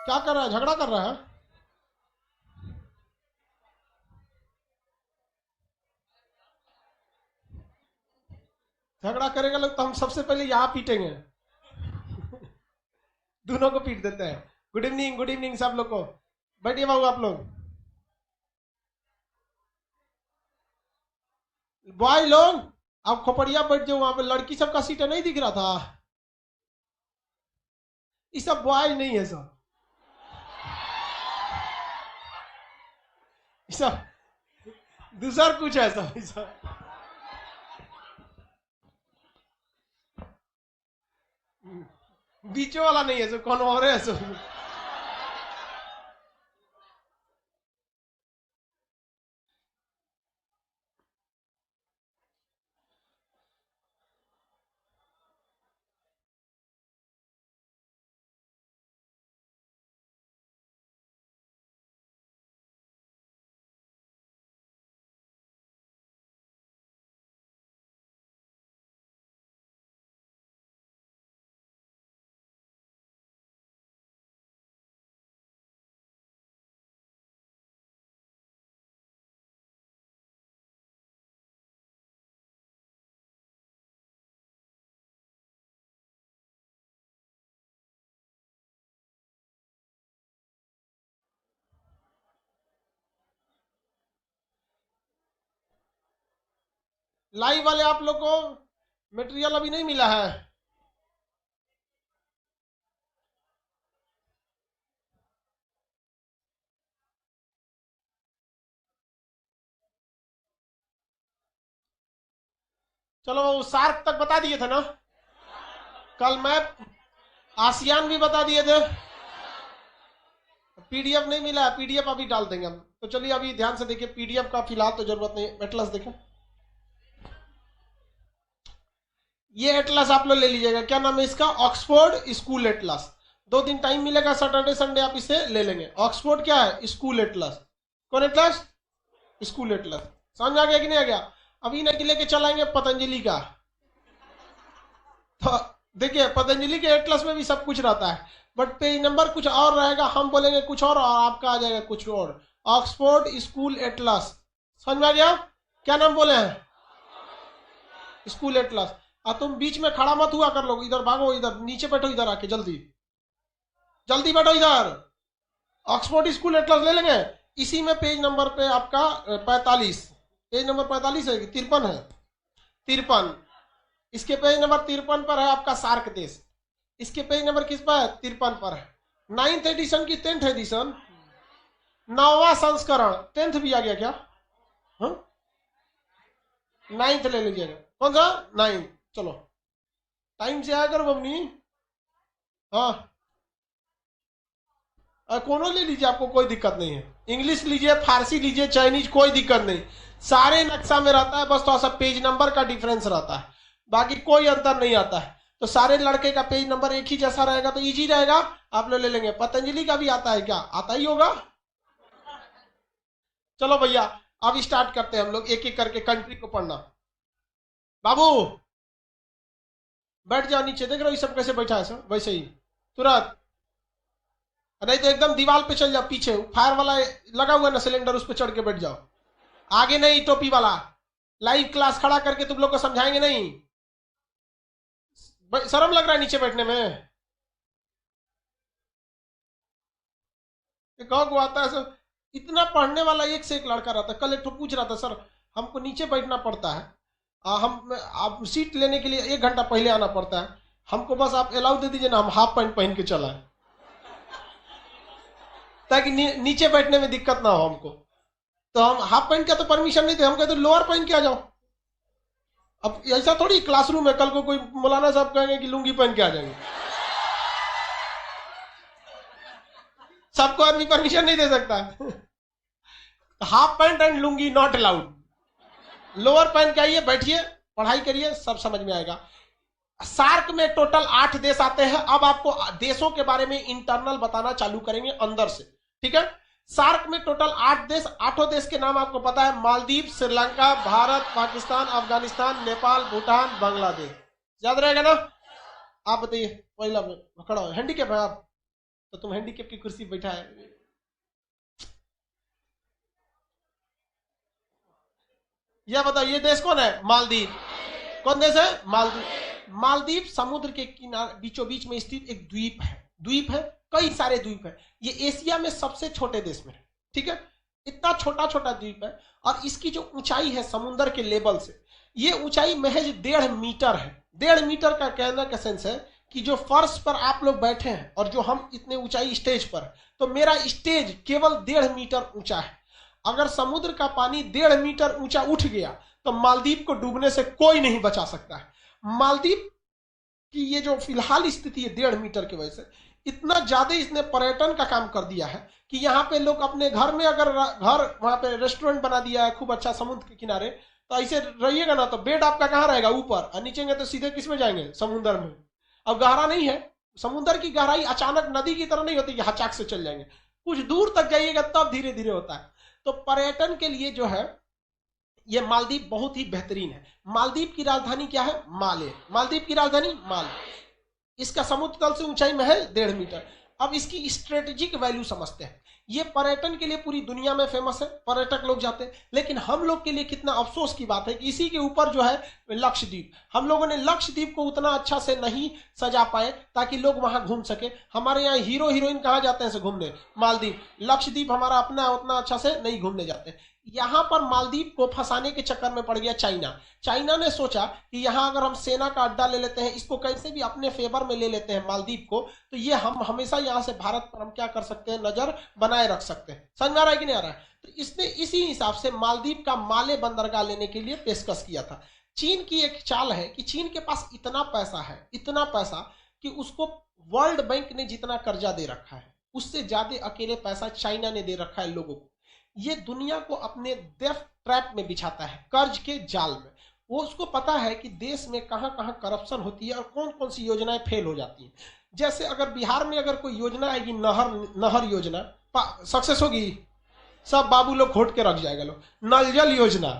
क्या कर रहा है? झगड़ा कर रहा है? झगड़ा करेगा लोग तो हम सबसे पहले यहाँ पीटेंगे। दोनों को पीट देते हैं। गुड इवनिंग सब लोग को। बैठिए बाबू आप लोग। बॉय लोग आप खोपड़िया बैठ जाओ, वहां पे लड़की सबका सीट नहीं दिख रहा था? ये सब बॉय नहीं है सब, ये सब दूसरा कुछ है सब, ये सब। बीचों वाला नहीं है सब, कौन और है सब। लाइव वाले आप लोग को मटेरियल अभी नहीं मिला है? चलो वो सार्क तक बता दिए थे ना? कल मैप आसियान भी बता दिए थे। पीडीएफ नहीं मिला है, पीडीएफ अभी डाल देंगे हम। तो चलिए अभी ध्यान से देखिए, पीडीएफ का फिलहाल तो जरूरत नहीं। एटलस देखें, ये एटलस आप लोग ले लीजिएगा। क्या नाम है इसका? Oxford school Atlas. 2 दिन टाइम मिलेगा, सैटरडे संडे आप इसे ले लेंगे। ऑक्सफोर्ड क्या है? School Atlas. कौन एटलस? School Atlas. समझ आ गया कि नहीं आ गया? अभी नहीं लेके चलाएंगे पतंजलि का। तो देखिए पतंजलि के एटलस में भी सब कुछ रहता है, बट पेज नंबर कुछ और रहेगा, हम बोलेंगे कुछ और आपका आ जाएगा कुछ और। ऑक्सफोर्ड स्कूल एटलस, समझ में आ गया? क्या नाम बोले हैं? School Atlas. तुम बीच में खड़ा मत हुआ कर लो, इधर भागो, इधर नीचे बैठो, इधर आके जल्दी जल्दी बैठो इधर। ऑक्सफोर्ड स्कूल एटलस ले लेंगे। इसी में पेज नंबर पे आपका 45, पेज नंबर 45 है कि 53 है? 53। इसके पेज नंबर 53 पर है आपका सार्क देश। इसके पेज नंबर किस पर है? 53 पर है। 9th एडिशन की 10th एडिशन, 9वां संस्करण। 10th भी आ गया क्या? हाँ, 9th ले लीजिएगा। कौन सा? 9th। चलो टाइम से आया करो बमनी। हाँ, कोनो ले लीजिए, आपको कोई दिक्कत नहीं है। इंग्लिश लीजिए, फारसी लीजिए, चाइनीज, कोई दिक्कत नहीं। सारे नक्शा में रहता है, बस थोड़ा सा पेज नंबर का डिफरेंस रहता है, बाकी कोई अंतर नहीं आता है। तो सारे लड़के का पेज नंबर एक ही जैसा रहेगा तो इजी रहेगा, आप लोग ले लेंगे। पतंजलि का भी आता है क्या? आता ही होगा। चलो भैया अब स्टार्ट करते हैं हम लोग एक एक करके कंट्री को पढ़ना। बाबू बैठ जाओ नीचे, देख रहे हो ये सब कैसे बैठा है सब, वैसे ही तुरंत। नहीं तो एकदम दीवार पे चल जाओ, पीछे फायर वाला लगा हुआ ना सिलेंडर, उस पर चढ़ के बैठ जाओ। आगे नहीं, टोपी वाला। लाइव क्लास खड़ा करके तुम लोग को समझाएंगे नहीं, शर्म लग रहा है नीचे बैठने में? गाँव को आता है सर, इतना पढ़ने वाला एक से एक लड़का रहता है। कल एक तो पूछ रहा था, सर हमको नीचे बैठना पड़ता है, हम आप सीट लेने के लिए 1 घंटा पहले आना पड़ता है, हमको बस आप अलाउ दे दीजिए ना, हम हाफ पैंट पहन के चला है ताकि नीचे बैठने में दिक्कत ना हो हमको। तो हम हाफ पैंट का तो परमिशन नहीं थे, हम कहते लोअर पहन के आ जाओ। अब ऐसा थोड़ी क्लासरूम है, कल को कोई मौलाना साहब कहेंगे कि लुंगी पहन के आ जाएंगे, सबको आदमी परमिशन नहीं दे सकता। Half pant and lungi not allowed. Lower पहन के आइए, बैठिए, पढ़ाई करिए, सब समझ में आएगा। सार्क में टोटल 8 देश आते हैं। अब आपको देशों के बारे में इंटरनल बताना चालू करेंगे अंदर से, ठीक है? सार्क में टोटल 8 देश, 8 देश के नाम आपको पता है? मालदीव, श्रीलंका, भारत, पाकिस्तान, अफगानिस्तान, नेपाल, भूटान, बांग्लादेश। याद रहेगा ना? आप बताइए, पहला खड़ा हो, हैंडीकैप है आप? तो तुम हैंडीकेप की कुर्सी पे बैठा है। यह बताओ ये देश कौन है? मालदीव। कौन देश है? मालदीव। मालदीव समुद्र के किनारे बीचों बीच में स्थित एक द्वीप है। द्वीप है, कई सारे द्वीप है। ये एशिया में सबसे छोटे देश में है, ठीक है। इतना छोटा छोटा द्वीप है और इसकी जो ऊंचाई है समुद्र के लेवल से, ये ऊंचाई महज 1.5 मीटर है। 1.5 मीटर का कहने का सेंस है कि जो फर्श पर आप लोग बैठे हैं और जो हम इतने ऊंचाई स्टेज पर, तो मेरा स्टेज केवल 1.5 मीटर ऊंचा है। अगर समुद्र का पानी 1.5 मीटर ऊंचा उठ गया तो मालदीव को डूबने से कोई नहीं बचा सकता है। मालदीव की ये जो फिलहाल स्थिति है 1.5 मीटर की वजह से, इतना ज्यादा इसने पर्यटन का काम कर दिया है कि यहाँ पे लोग अपने घर में अगर घर वहां पे रेस्टोरेंट बना दिया है खूब अच्छा समुद्र के किनारे, तो ऐसे रहिएगा ना तो बेड आपका कहाँ रहेगा? ऊपर, और नीचे तो सीधे किस में जाएंगे? समुद्र में। अब गहरा नहीं है, समुद्र की गहराई अचानक नदी की तरह नहीं होती कि हचाक से चल जाएंगे, कुछ दूर तक जाइएगा तब धीरे धीरे होता है। तो पर्यटन के लिए जो है ये मालदीव बहुत ही बेहतरीन है। मालदीव की राजधानी क्या है? माले। मालदीव की राजधानी माले। इसका समुद्र तल से ऊंचाई में है 1.5 मीटर। अब इसकी स्ट्रेटेजिक वैल्यू समझते हैं। ये पर्यटन के लिए पूरी दुनिया में फेमस है, पर्यटक लोग जाते हैं। लेकिन हम लोग के लिए कितना अफसोस की बात है कि इसी के ऊपर जो है लक्षद्वीप, हम लोगों ने लक्षद्वीप को उतना अच्छा से नहीं सजा पाए ताकि लोग वहां घूम सके। हमारे यहाँ हीरो हीरोइन कहाँ जाते हैं घूमने? मालदीव। लक्षद्वीप हमारा अपना उतना अच्छा से नहीं घूमने जाते। यहां पर मालदीव को फंसाने के चक्कर में पड़ गया चाइना। चाइना ने सोचा कि यहां अगर हम सेना का अड्डा ले लेते हैं, इसको कैसे भी अपने फेवर में ले लेते हैं मालदीव को, तो ये हम हमेशा यहां से भारत पर हम क्या कर सकते हैं? नजर बनाए रख सकते हैं। समझ आ रहा है कि नहीं आ रहा है? तो इसने इसी हिसाब से मालदीव का माले बंदरगाह लेने के लिए पेशकश किया था। चीन की एक चाल है कि चीन के पास इतना पैसा है, इतना पैसा कि उसको वर्ल्ड बैंक ने जितना कर्जा दे रखा है उससे ज्यादा अकेले पैसा चाइना ने दे रखा है लोगों को। ये दुनिया को अपने डेथ ट्रैप में बिछाता है, कर्ज के जाल में। वो उसको पता है कि देश में कहां कहां करप्शन होती है और कौन कौन सी योजनाएं फेल हो जाती हैं। जैसे अगर बिहार में अगर कोई योजना आएगी, नहर योजना सक्सेस होगी, सब बाबू लोग खोट के रख जाएगा लोग। नल जल योजना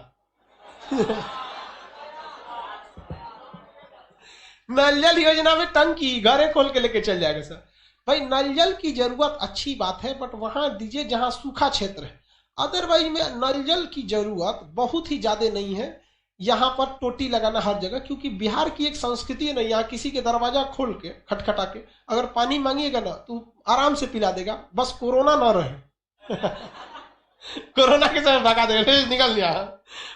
नल जल योजना में टंकी घरे खोल के लेके चल जाएगा सर। भाई नल जल की जरूरत अच्छी बात है, बट वहां दीजिए जहां सूखा क्षेत्र है। अदरवाइज में नल जल की जरूरत बहुत ही ज्यादा नहीं है। यहाँ पर टोटी लगाना हर जगह, क्योंकि बिहार की एक संस्कृति है ना, यहाँ किसी के दरवाजा खोल के खटखटा के अगर पानी मांगिएगा ना तो आराम से पिला देगा, बस कोरोना ना रहे कोरोना के समय भगा देगा, निकल गया।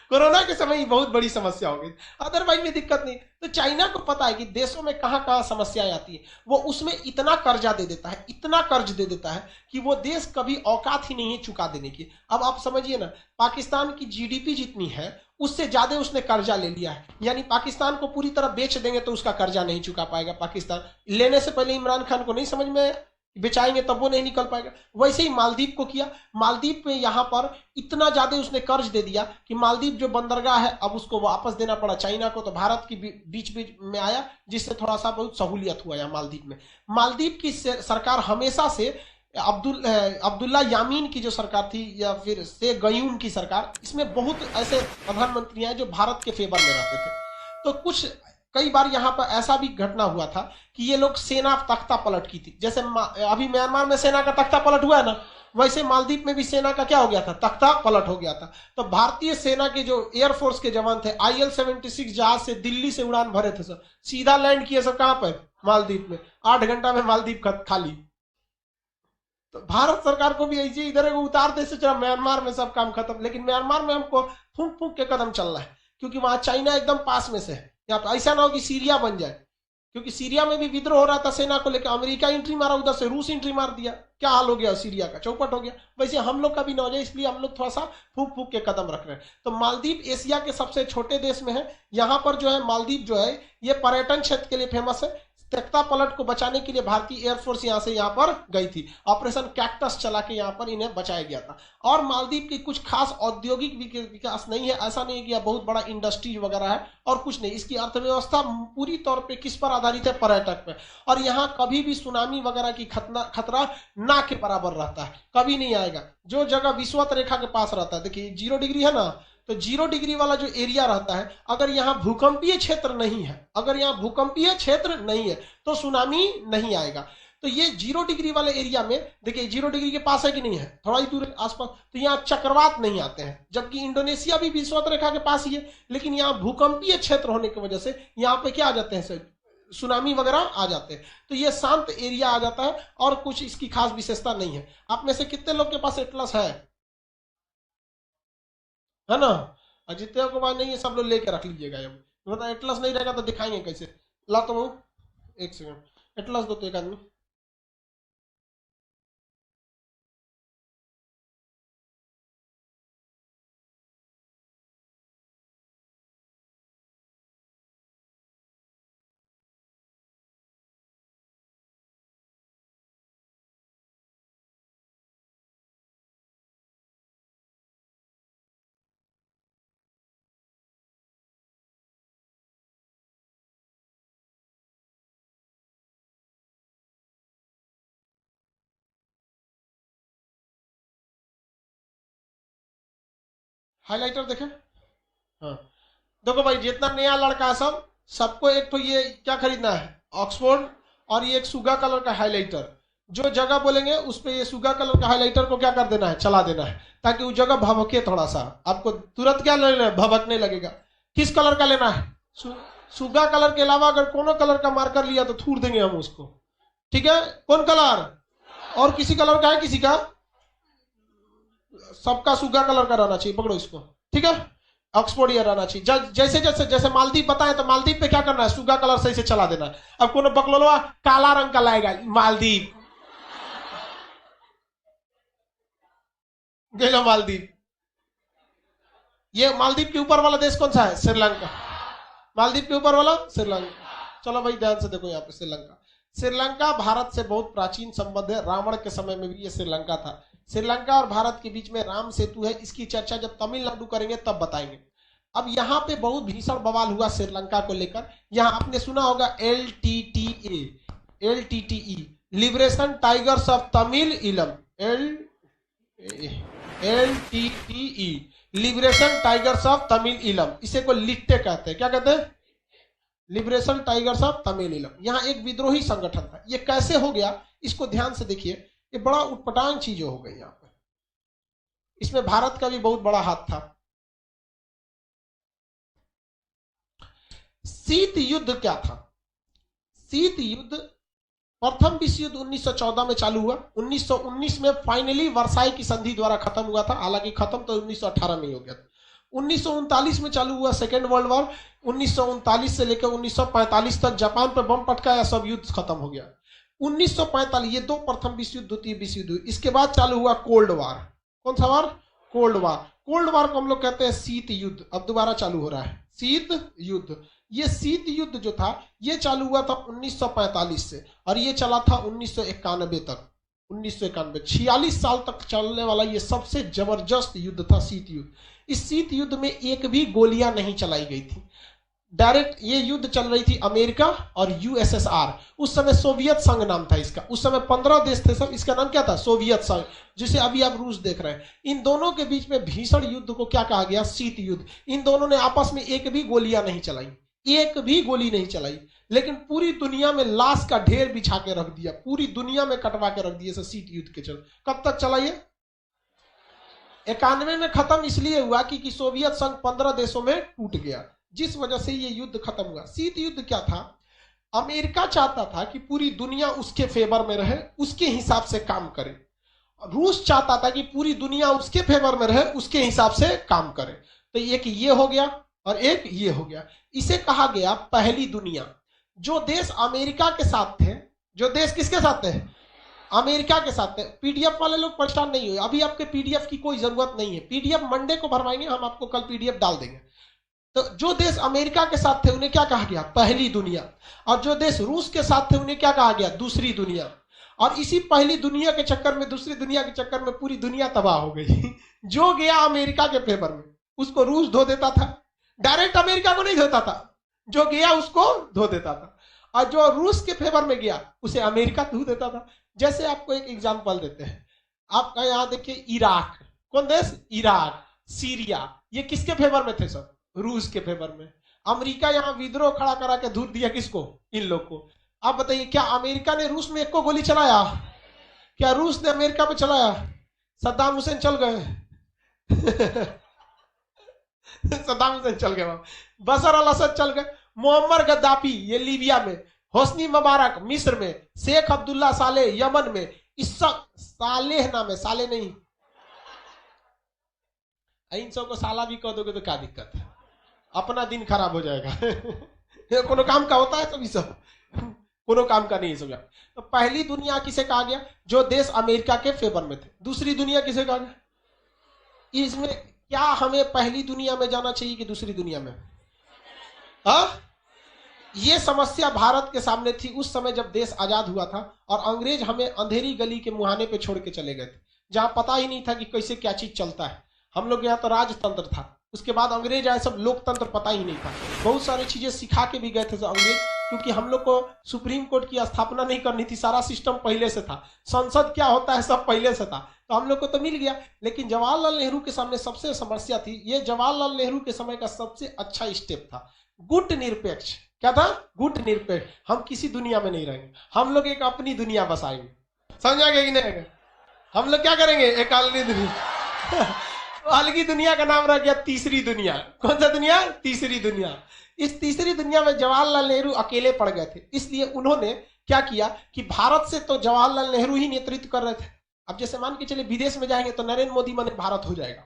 कोरोना के समय ही बहुत बड़ी समस्या हो गई, अदरवाइज में दिक्कत नहीं। तो चाइना को पता है कि देशों में कहां कहां समस्याएं आती है, वो उसमें इतना कर्जा दे देता है, इतना कर्ज दे देता है कि वो देश कभी औकात ही नहीं है चुका देने की। अब आप समझिए ना, पाकिस्तान की जीडीपी जितनी है उससे ज्यादा उसने कर्जा ले लिया है। यानी पाकिस्तान को पूरी तरह बेच देंगे तो उसका कर्जा नहीं चुका पाएगा पाकिस्तान। लेने से पहले इमरान खान को नहीं समझ में बेचाएंगे तब वो नहीं निकल पाएगा। वैसे ही मालदीव को किया। मालदीव में यहाँ पर इतना ज्यादा उसने कर्ज दे दिया कि मालदीव जो बंदरगाह है अब उसको वापस देना पड़ा चाइना को, तो भारत की बीच बीच में आया, जिससे थोड़ा सा बहुत सहूलियत हुआ यहाँ मालदीव में। मालदीव की सरकार हमेशा से अब्दुल्ला यामीन की जो सरकार थी या फिर शेख गयूम की सरकार, इसमें बहुत ऐसे प्रधानमंत्री हैं जो भारत के फेवर में रहते थे। तो कुछ कई बार यहाँ पर ऐसा भी घटना हुआ था कि ये लोग सेना तख्ता पलट की थी। जैसे अभी म्यांमार में सेना का तख्ता पलट हुआ है ना, वैसे मालदीव में भी सेना का क्या हो गया था? तख्ता पलट हो गया था। तो भारतीय सेना के जो एयरफोर्स के जवान थे, IL-76 जहाज से दिल्ली से उड़ान भरे थे सर, सीधा लैंड किए सब कहां पर? मालदीव में। 8 घंटा में मालदीव खाली। तो भारत सरकार को भी ऐसे इधर उतार दे से चला म्यांमार में सब काम खत्म। लेकिन म्यांमार में हमको फूंक फूंक के कदम चलना है, क्योंकि वहां चाइना एकदम पास में से है। या ऐसा ना हो कि सीरिया बन जाए, क्योंकि सीरिया में भी विद्रोह हो रहा था सेना को लेकर, अमेरिका एंट्री मारा, उधर से रूस एंट्री मार दिया, क्या हाल हो गया सीरिया का, चौपट हो गया। वैसे हम लोग का भी ना हो जाए, इसलिए हम लोग थोड़ा सा फूंक फूंक के कदम रख रहे हैं। तो मालदीव एशिया के सबसे छोटे देश में है। यहाँ पर जो है मालदीव जो है ये पर्यटन क्षेत्र के लिए फेमस है। तख्ता पलट को बचाने के लिए भारतीय एयरफोर्स यहां से यहां पर गई थी, ऑपरेशन कैक्टस चला के यहां पर इन्हें बचाया गया था। और मालदीव की कुछ खास औद्योगिक विकास नहीं है, ऐसा नहीं कि बहुत बड़ा इंडस्ट्री वगैरह है और कुछ नहीं। इसकी अर्थव्यवस्था पूरी तौर पे किस पर आधारित है? पर्यटक पे। और यहाँ कभी भी सुनामी वगैरह की खतरा ना के बराबर रहता है, कभी नहीं आएगा। जो जगह विषुवत रेखा के पास रहता है, देखिए 0 डिग्री है ना, तो 0 डिग्री वाला जो एरिया रहता है, अगर यहाँ भूकंपीय क्षेत्र नहीं है, अगर यहाँ भूकंपीय क्षेत्र नहीं है तो सुनामी नहीं आएगा। तो ये 0 डिग्री वाले एरिया में देखिए 0 डिग्री के पास है कि नहीं है, थोड़ा ही दूर आसपास, तो यहाँ चक्रवात नहीं आते हैं, जबकि इंडोनेशिया भी विषुवत रेखा के पास ही है, लेकिन यहाँ भूकंपीय क्षेत्र होने की वजह से यहाँ पे क्या आ जाते हैं, सुनामी वगैरह आ जाते हैं। तो ये शांत एरिया आ जाता है और कुछ इसकी खास विशेषता नहीं है। आप में से कितने लोग के पास एटलस है ना? और जितने को पास नहीं है सब लोग लेके रख लीजिएगा। मतलब एटलस नहीं रहेगा तो दिखाएंगे कैसे? ला तो एक सेकंड एटलस दो तो एक आदमी। हाइलाइटर देखे? हाँ देखो भाई, जितना नया लड़का है सबको एक तो ये क्या खरीदना है, ऑक्सफोर्ड, और ये एक सुगा कलर का हाइलाइटर। जो जगह बोलेंगे उस पे ये सुगा कलर का हाइलाइटर को क्या कर देना है, चला देना है, ताकि वो जगह भभके थोड़ा सा, आपको तुरंत क्या लेना है, भभकने लगेगा। किस कलर का लेना है? सुगा कलर के अलावा अगर कोनो कलर का मार्कर लिया तो थूर देंगे हम उसको, ठीक है? कौन कलर? और किसी कलर का है किसी का? सबका सुगा कलर का रहना चाहिए, पकड़ो इसको, ठीक है? ऑक्सफोर्ड ये रहना चाहिए। जैसे जैसे जैसे मालदीव बताए तो मालदीव पे क्या करना है, सुगा कलर सही से चला देना है। अब कोनो बकलोलवा काला रंग का लाएगा, मालदीव गए मालदीव। ये मालदीव के ऊपर वाला देश कौन सा है? श्रीलंका। मालदीव के ऊपर वाला श्रीलंका। चलो भाई ध्यान से देखो, यहाँ पे श्रीलंका। श्रीलंका भारत से बहुत प्राचीन संबंध है, रावण के समय में भी ये श्रीलंका था। श्रीलंका और भारत के बीच में राम सेतु है, इसकी चर्चा जब तमिलनाडु करेंगे तब बताएंगे। अब यहाँ पे बहुत भीषण बवाल हुआ श्रीलंका को लेकर। यहाँ आपने सुना होगा LTTE, liberation tigers of Tamil इलम, LTTE, liberation tigers of Tamil इलम। इसे को लिट्टे कहते हैं, क्या कहते हैं? लिबरेशन टाइगर्स ऑफ तमिल इलम। यहाँ एक विद्रोही संगठन था। ये कैसे हो गया, इसको ध्यान से देखिए, ये बड़ा उटपटांग चीज हो गई यहाँ पे। इसमें भारत का भी बहुत बड़ा हाथ था। शीत युद्ध क्या था? शीत युद्ध, प्रथम विश्व युद्ध 1914 में चालू हुआ। 1919 में फाइनली वर्साई की संधि द्वारा खत्म हुआ था, हालांकि खत्म तो 1918 में ही हो गया था। 1939 में चालू हुआ सेकेंड वर्ल्ड वॉर। 1939 से लेकर 1945 तक जापान पर बम पटकाया, सब युद्ध खत्म हो गया। 1945 ये दो प्रथम विश्व युद्ध, द्वितीय विश्व युद्ध। इसके बाद चालू हुआ कोल्ड वार। कौन सा वार? Cold war. कोल्ड वार को हम लोग कहते हैं शीत युद्ध। अब दोबारा चालू हो रहा है शीत युद्ध। ये शीत युद्ध जो था ये चालू हुआ था 1945 से और ये चला था 1991 तक। 1991 46 साल तक चलने वाला ये सबसे जबरदस्त युद्ध था शीत युद्ध। इस शीत युद्ध में एक भी गोलियां नहीं चलाई गई थी, डायरेक्ट ये युद्ध चल रही थी अमेरिका और USSR। उस समय सोवियत संघ नाम था इसका। उस समय 15 देश थे सब, इसका नाम क्या था? सोवियत संघ, जिसे अभी आप रूस देख रहे हैं। इन दोनों के बीच में भीषण युद्ध को क्या कहा गया? शीत युद्ध। इन दोनों ने आपस में एक भी गोलियां नहीं चलाई, एक भी गोली नहीं चलाई, लेकिन पूरी दुनिया में लाश का ढेर बिछा के रख दिया, पूरी दुनिया में कटवा के रख दिया शीत युद्ध के चल। कब तक चला ये? 91 में खत्म इसलिए हुआ कि सोवियत संघ 15 देशों में टूट गया, जिस वजह से ये युद्ध खत्म हुआ। शीत युद्ध क्या था? अमेरिका चाहता था कि पूरी दुनिया उसके फेवर में रहे, उसके हिसाब से काम करे। रूस चाहता था कि पूरी दुनिया उसके फेवर में रहे, उसके हिसाब से काम करे। तो एक ये हो गया और एक ये हो गया। इसे कहा गया पहली दुनिया। जो देश अमेरिका के साथ थे, जो देश किसके साथ थे? अमेरिका के साथ थे। पीडीएफ वाले लोग परेशान नहीं हुए, अभी आपके पीडीएफ की कोई जरूरत नहीं है। पीडीएफ मंडे को भरवाएंगे, हम आपको कल पीडीएफ डाल देंगे। तो जो देश अमेरिका के साथ थे उन्हें क्या कहा गया? पहली दुनिया। और जो देश रूस के साथ थे उन्हें क्या कहा गया? दूसरी दुनिया। और इसी पहली दुनिया के चक्कर में, दूसरी दुनिया के चक्कर में पूरी दुनिया तबाह हो गई। जो गया अमेरिका के फेवर में उसको रूस धो देता था, डायरेक्ट अमेरिका को नहीं धोता था, जो गया उसको धो देता था। और जो रूस के फेवर में गया उसे अमेरिका धो देता था। जैसे आपको एक एग्जांपल देते हैं, आपका यहां देखिए इराक, कौन देश? इराक, सीरिया, ये किसके फेवर में थे? सब रूस के फेवर में। अमेरिका यहां विद्रोह खड़ा करा के धूर दिया किसको? इन लोग को। आप बताइए, क्या अमेरिका ने रूस में एक को गोली चलाया? क्या रूस ने अमेरिका पे चलाया? सद्दाम हुसैन चल गए। सद्दाम हुसैन चल गए, बशर अल असद चल गए, मोहम्मद गद्दाफी ये लीबिया में, होस्नी मुबारक मिस्र में, शेख अब्दुल्ला सालेह यमन में, इस सालेह नाम है, साले नहीं, इन सब को साला भी कह दोगे तो क्या दिक्कत है, अपना दिन खराब हो जाएगा। कोनो काम का होता है तो सब कोनो काम का नहीं समझा। तो पहली दुनिया किसे कहा गया? जो देश अमेरिका के फेवर में थे। दूसरी दुनिया किसे कहा गया? इसमें क्या हमें पहली दुनिया में जाना चाहिए कि दूसरी दुनिया में? ये समस्या भारत के सामने थी उस समय जब देश आजाद हुआ था और अंग्रेज हमें अंधेरी गली के मुहाने पे छोड़ के चले गए थे, जहां पता ही नहीं था कि कैसे क्या चीज चलता है। हम लोग यहाँ तो राजतंत्र था, उसके बाद अंग्रेज आए, सब लोकतंत्र पता ही नहीं था। बहुत सारी चीजें सिखा के भी गए थे अंग्रेज, क्योंकि हम लोग को सुप्रीम कोर्ट की स्थापना नहीं करनी थी, सारा सिस्टम पहले से था, संसद क्या होता है सब पहले से था, तो हम लोग को तो मिल गया। लेकिन जवाहरलाल नेहरू के सामने सबसे समस्या थी, ये जवाहरलाल नेहरू के समय का सबसे अच्छा स्टेप था, गुट निरपेक्ष। क्या था? गुट निरपेक्ष। हम किसी दुनिया में नहीं रहेंगे, हम लोग एक अपनी दुनिया बसाएंगे। समझा गया कि नहीं? हम लोग क्या करेंगे? एक अलगी दुनिया। अलगी दुनिया का नाम रह गया तीसरी दुनिया। कौन सा दुनिया? तीसरी दुनिया। इस तीसरी दुनिया में जवाहरलाल नेहरू अकेले पड़ गए थे, इसलिए उन्होंने क्या किया कि भारत से तो जवाहरलाल नेहरू ही नेतृत्व कर रहे थे। अब जैसे मान के चले विदेश में जाएंगे तो नरेंद्र मोदी माने भारत हो जाएगा,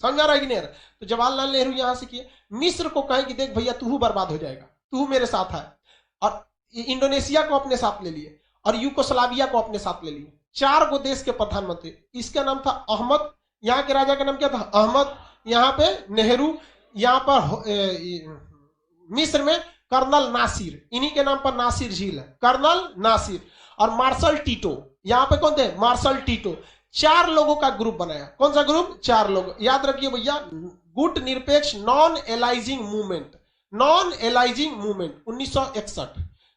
समझा रहा है कि नहीं? तो जवाहरलाल नेहरू यहां से किए, मिस्र को कहे कि देख भैया तू बर्बाद हो जाएगा, तू मेरे साथ है, और इंडोनेशिया को अपने साथ ले लिए और यूगोस्लाविया को अपने साथ ले लिए। 4 गो देश के प्रधानमंत्री, इसका नाम था अहमद, यहाँ के राजा का नाम क्या था? अहमद, यहाँ पे नेहरू, यहाँ पर मिस्र में कर्नल नासिर, इन्हीं के नाम पर नासिर झील है, कर्नल नासिर। और मार्शल टीटो, यहाँ पे कौन थे? Marshal Tito. 4 लोगों का ग्रुप बनाया। कौन सा ग्रुप? 4 लोग। याद रखिए भैया, गुट निरपेक्ष non aliasing movement, non aliasing movement 1961,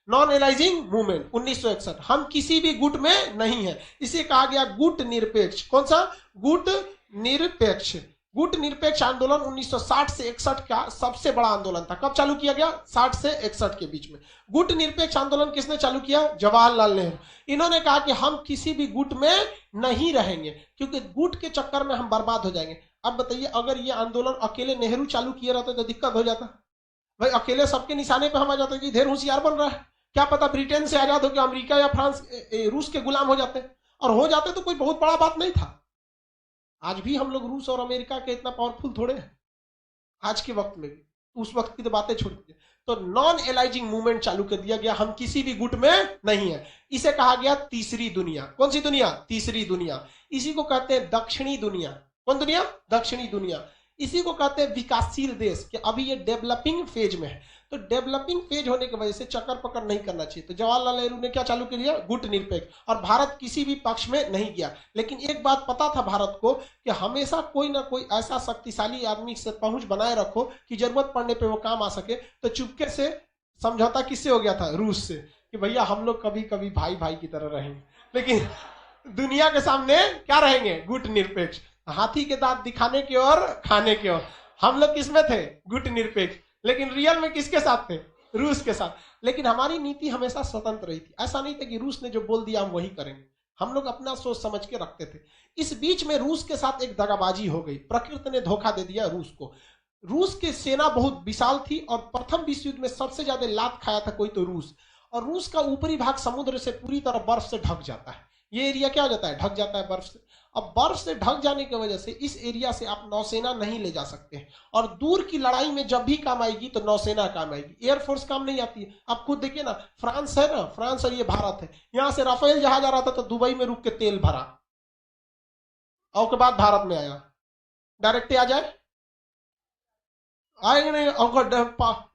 non aliasing movement 1961। हम किसी भी गुट में नहीं है, इसे कहा गया गुट निरपेक्ष। कौन सा? गुट निरपेक्ष। गुट निरपेक्ष आंदोलन 1960 से 61 का सबसे बड़ा आंदोलन था। कब चालू किया गया? 60 से 61 के बीच में। गुट निरपेक्ष आंदोलन किसने चालू किया? जवाहरलाल नेहरू। इन्होंने कहा कि हम किसी भी गुट में नहीं रहेंगे, क्योंकि गुट के चक्कर में हम बर्बाद हो जाएंगे। अब बताइए, अगर ये आंदोलन अकेले नेहरू चालू किए रहते तो दिक्कत हो जाता भाई, अकेले सबके निशाने पे हम आ जाते कि ढेर होशियार बन रहा है, क्या पता ब्रिटेन से आजाद होकर अमेरिका या फ्रांस रूस के गुलाम हो जाते, और हो जाते तो कोई बहुत बड़ा बात नहीं था। आज भी हम लोग रूस और अमेरिका के इतना पावरफुल थोड़े हैं आज के वक्त में भी, उस वक्त की तो बातें छोड़ दीजिए। तो नॉन एलाइजिंग मूवमेंट चालू कर दिया गया, हम किसी भी गुट में नहीं है। इसे कहा गया तीसरी दुनिया। कौन सी दुनिया? तीसरी दुनिया। इसी को कहते हैं दक्षिणी दुनिया। कौन दुनिया? दक्षिणी दुनिया। इसी को कहते हैं विकासशील देश, कि अभी ये डेवलपिंग फेज में है। तो डेवलपिंग फेज होने की वजह से चक्कर पकड़ नहीं करना चाहिए। तो जवाहरलाल नेहरू ने क्या चालू किया? गुट निरपेक्ष। और भारत किसी भी पक्ष में नहीं गया। लेकिन एक बात पता था भारत को कि हमेशा कोई ना कोई ऐसा शक्तिशाली आदमी से पहुंच बनाए रखो कि जरूरत पड़ने पे वो काम आ सके। तो चुपके से समझौता किससे हो गया था? रूस से, कि भैया हम लोग कभी कभी भाई भाई की तरह रहेंगे, लेकिन दुनिया के सामने क्या रहेंगे? गुट निरपेक्ष। हाथी के दांत दिखाने की और खाने की ओर। हम लोग किसमें थे? गुट निरपेक्ष। लेकिन रियल में किसके साथ थे? रूस के साथ। लेकिन हमारी नीति हमेशा स्वतंत्र रही थी। ऐसा नहीं था कि रूस ने जो बोल दिया हम वही करेंगे, हम लोग अपना सोच समझ के रखते थे। इस बीच में रूस के साथ एक दगाबाजी हो गई, प्रकृति ने धोखा दे दिया रूस को। रूस की सेना बहुत विशाल थी और प्रथम विश्व युद्ध में सबसे ज्यादा लात खाया था कोई तो रूस। और रूस का ऊपरी भाग समुद्र से पूरी तरह बर्फ से ढक जाता है। ये एरिया क्या हो जाता है? ढक जाता है बर्फ से। अब बर्फ से ढक जाने की वजह से इस एरिया से आप नौसेना नहीं ले जा सकते, और दूर की लड़ाई में जब भी काम आएगी तो नौसेना काम आएगी, एयरफोर्स काम नहीं आती है। आप खुद देखिए ना, फ्रांस है ना, फ्रांस और ये भारत है, यहां से राफेल जहाज आ रहा था तो दुबई में रुक के तेल भरा, और के बाद भारत में आया। डायरेक्ट आ जाए, आएंगे नहीं, और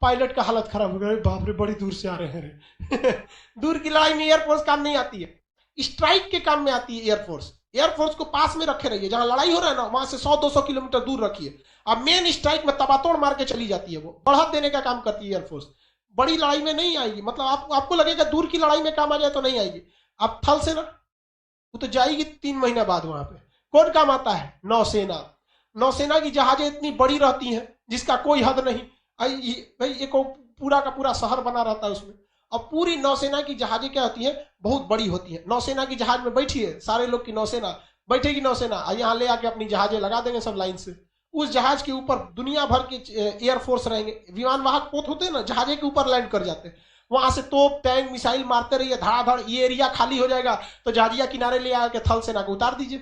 पायलट का हालत खराब हो गया, बाप रे बड़ी दूर से आ रहे हैं। दूर की लड़ाई में एयरफोर्स काम नहीं आती है, स्ट्राइक के काम में आती है एयरफोर्स। एयरफोर्स को पास में रखे रहिए, जहां लड़ाई हो रहा है ना वहां से 100-200 किलोमीटर दूर रखिए। अब मेन स्ट्राइक में तबातोड़ मार के चली जाती है, वो बढ़त देने का काम करती है एयरफोर्स। बड़ी लड़ाई में नहीं आएगी, मतलब आपको लगेगा दूर की लड़ाई में काम आ जाए तो नहीं आएगी। अब थल सेना वो तो जाएगी 3 महीना बाद। वहां पे कौन काम आता है? नौसेना। नौसेना की जहाजें इतनी बड़ी रहती हैं जिसका कोई हद नहीं। भाई एक पूरा का पूरा शहर बना रहता है उसमें, अब पूरी नौसेना की जहाजें क्या होती है, बहुत बड़ी होती है। नौसेना की जहाज में बैठिए, सारे लोग की नौसेना बैठेगी, नौसेना यहाँ ले आके अपनी जहाजें लगा देंगे सब लाइन से। उस जहाज के ऊपर दुनिया भर के एयरफोर्स रहेंगे, विमान वाहक पोत होते हैं ना, जहाजे के ऊपर लैंड कर जाते हैं। वहां से तोप टैंक मिसाइल मारते रहिए धड़ाधड़, ये एरिया खाली हो जाएगा तो जहाजिया किनारे ले आके थल सेना को उतार दीजिए।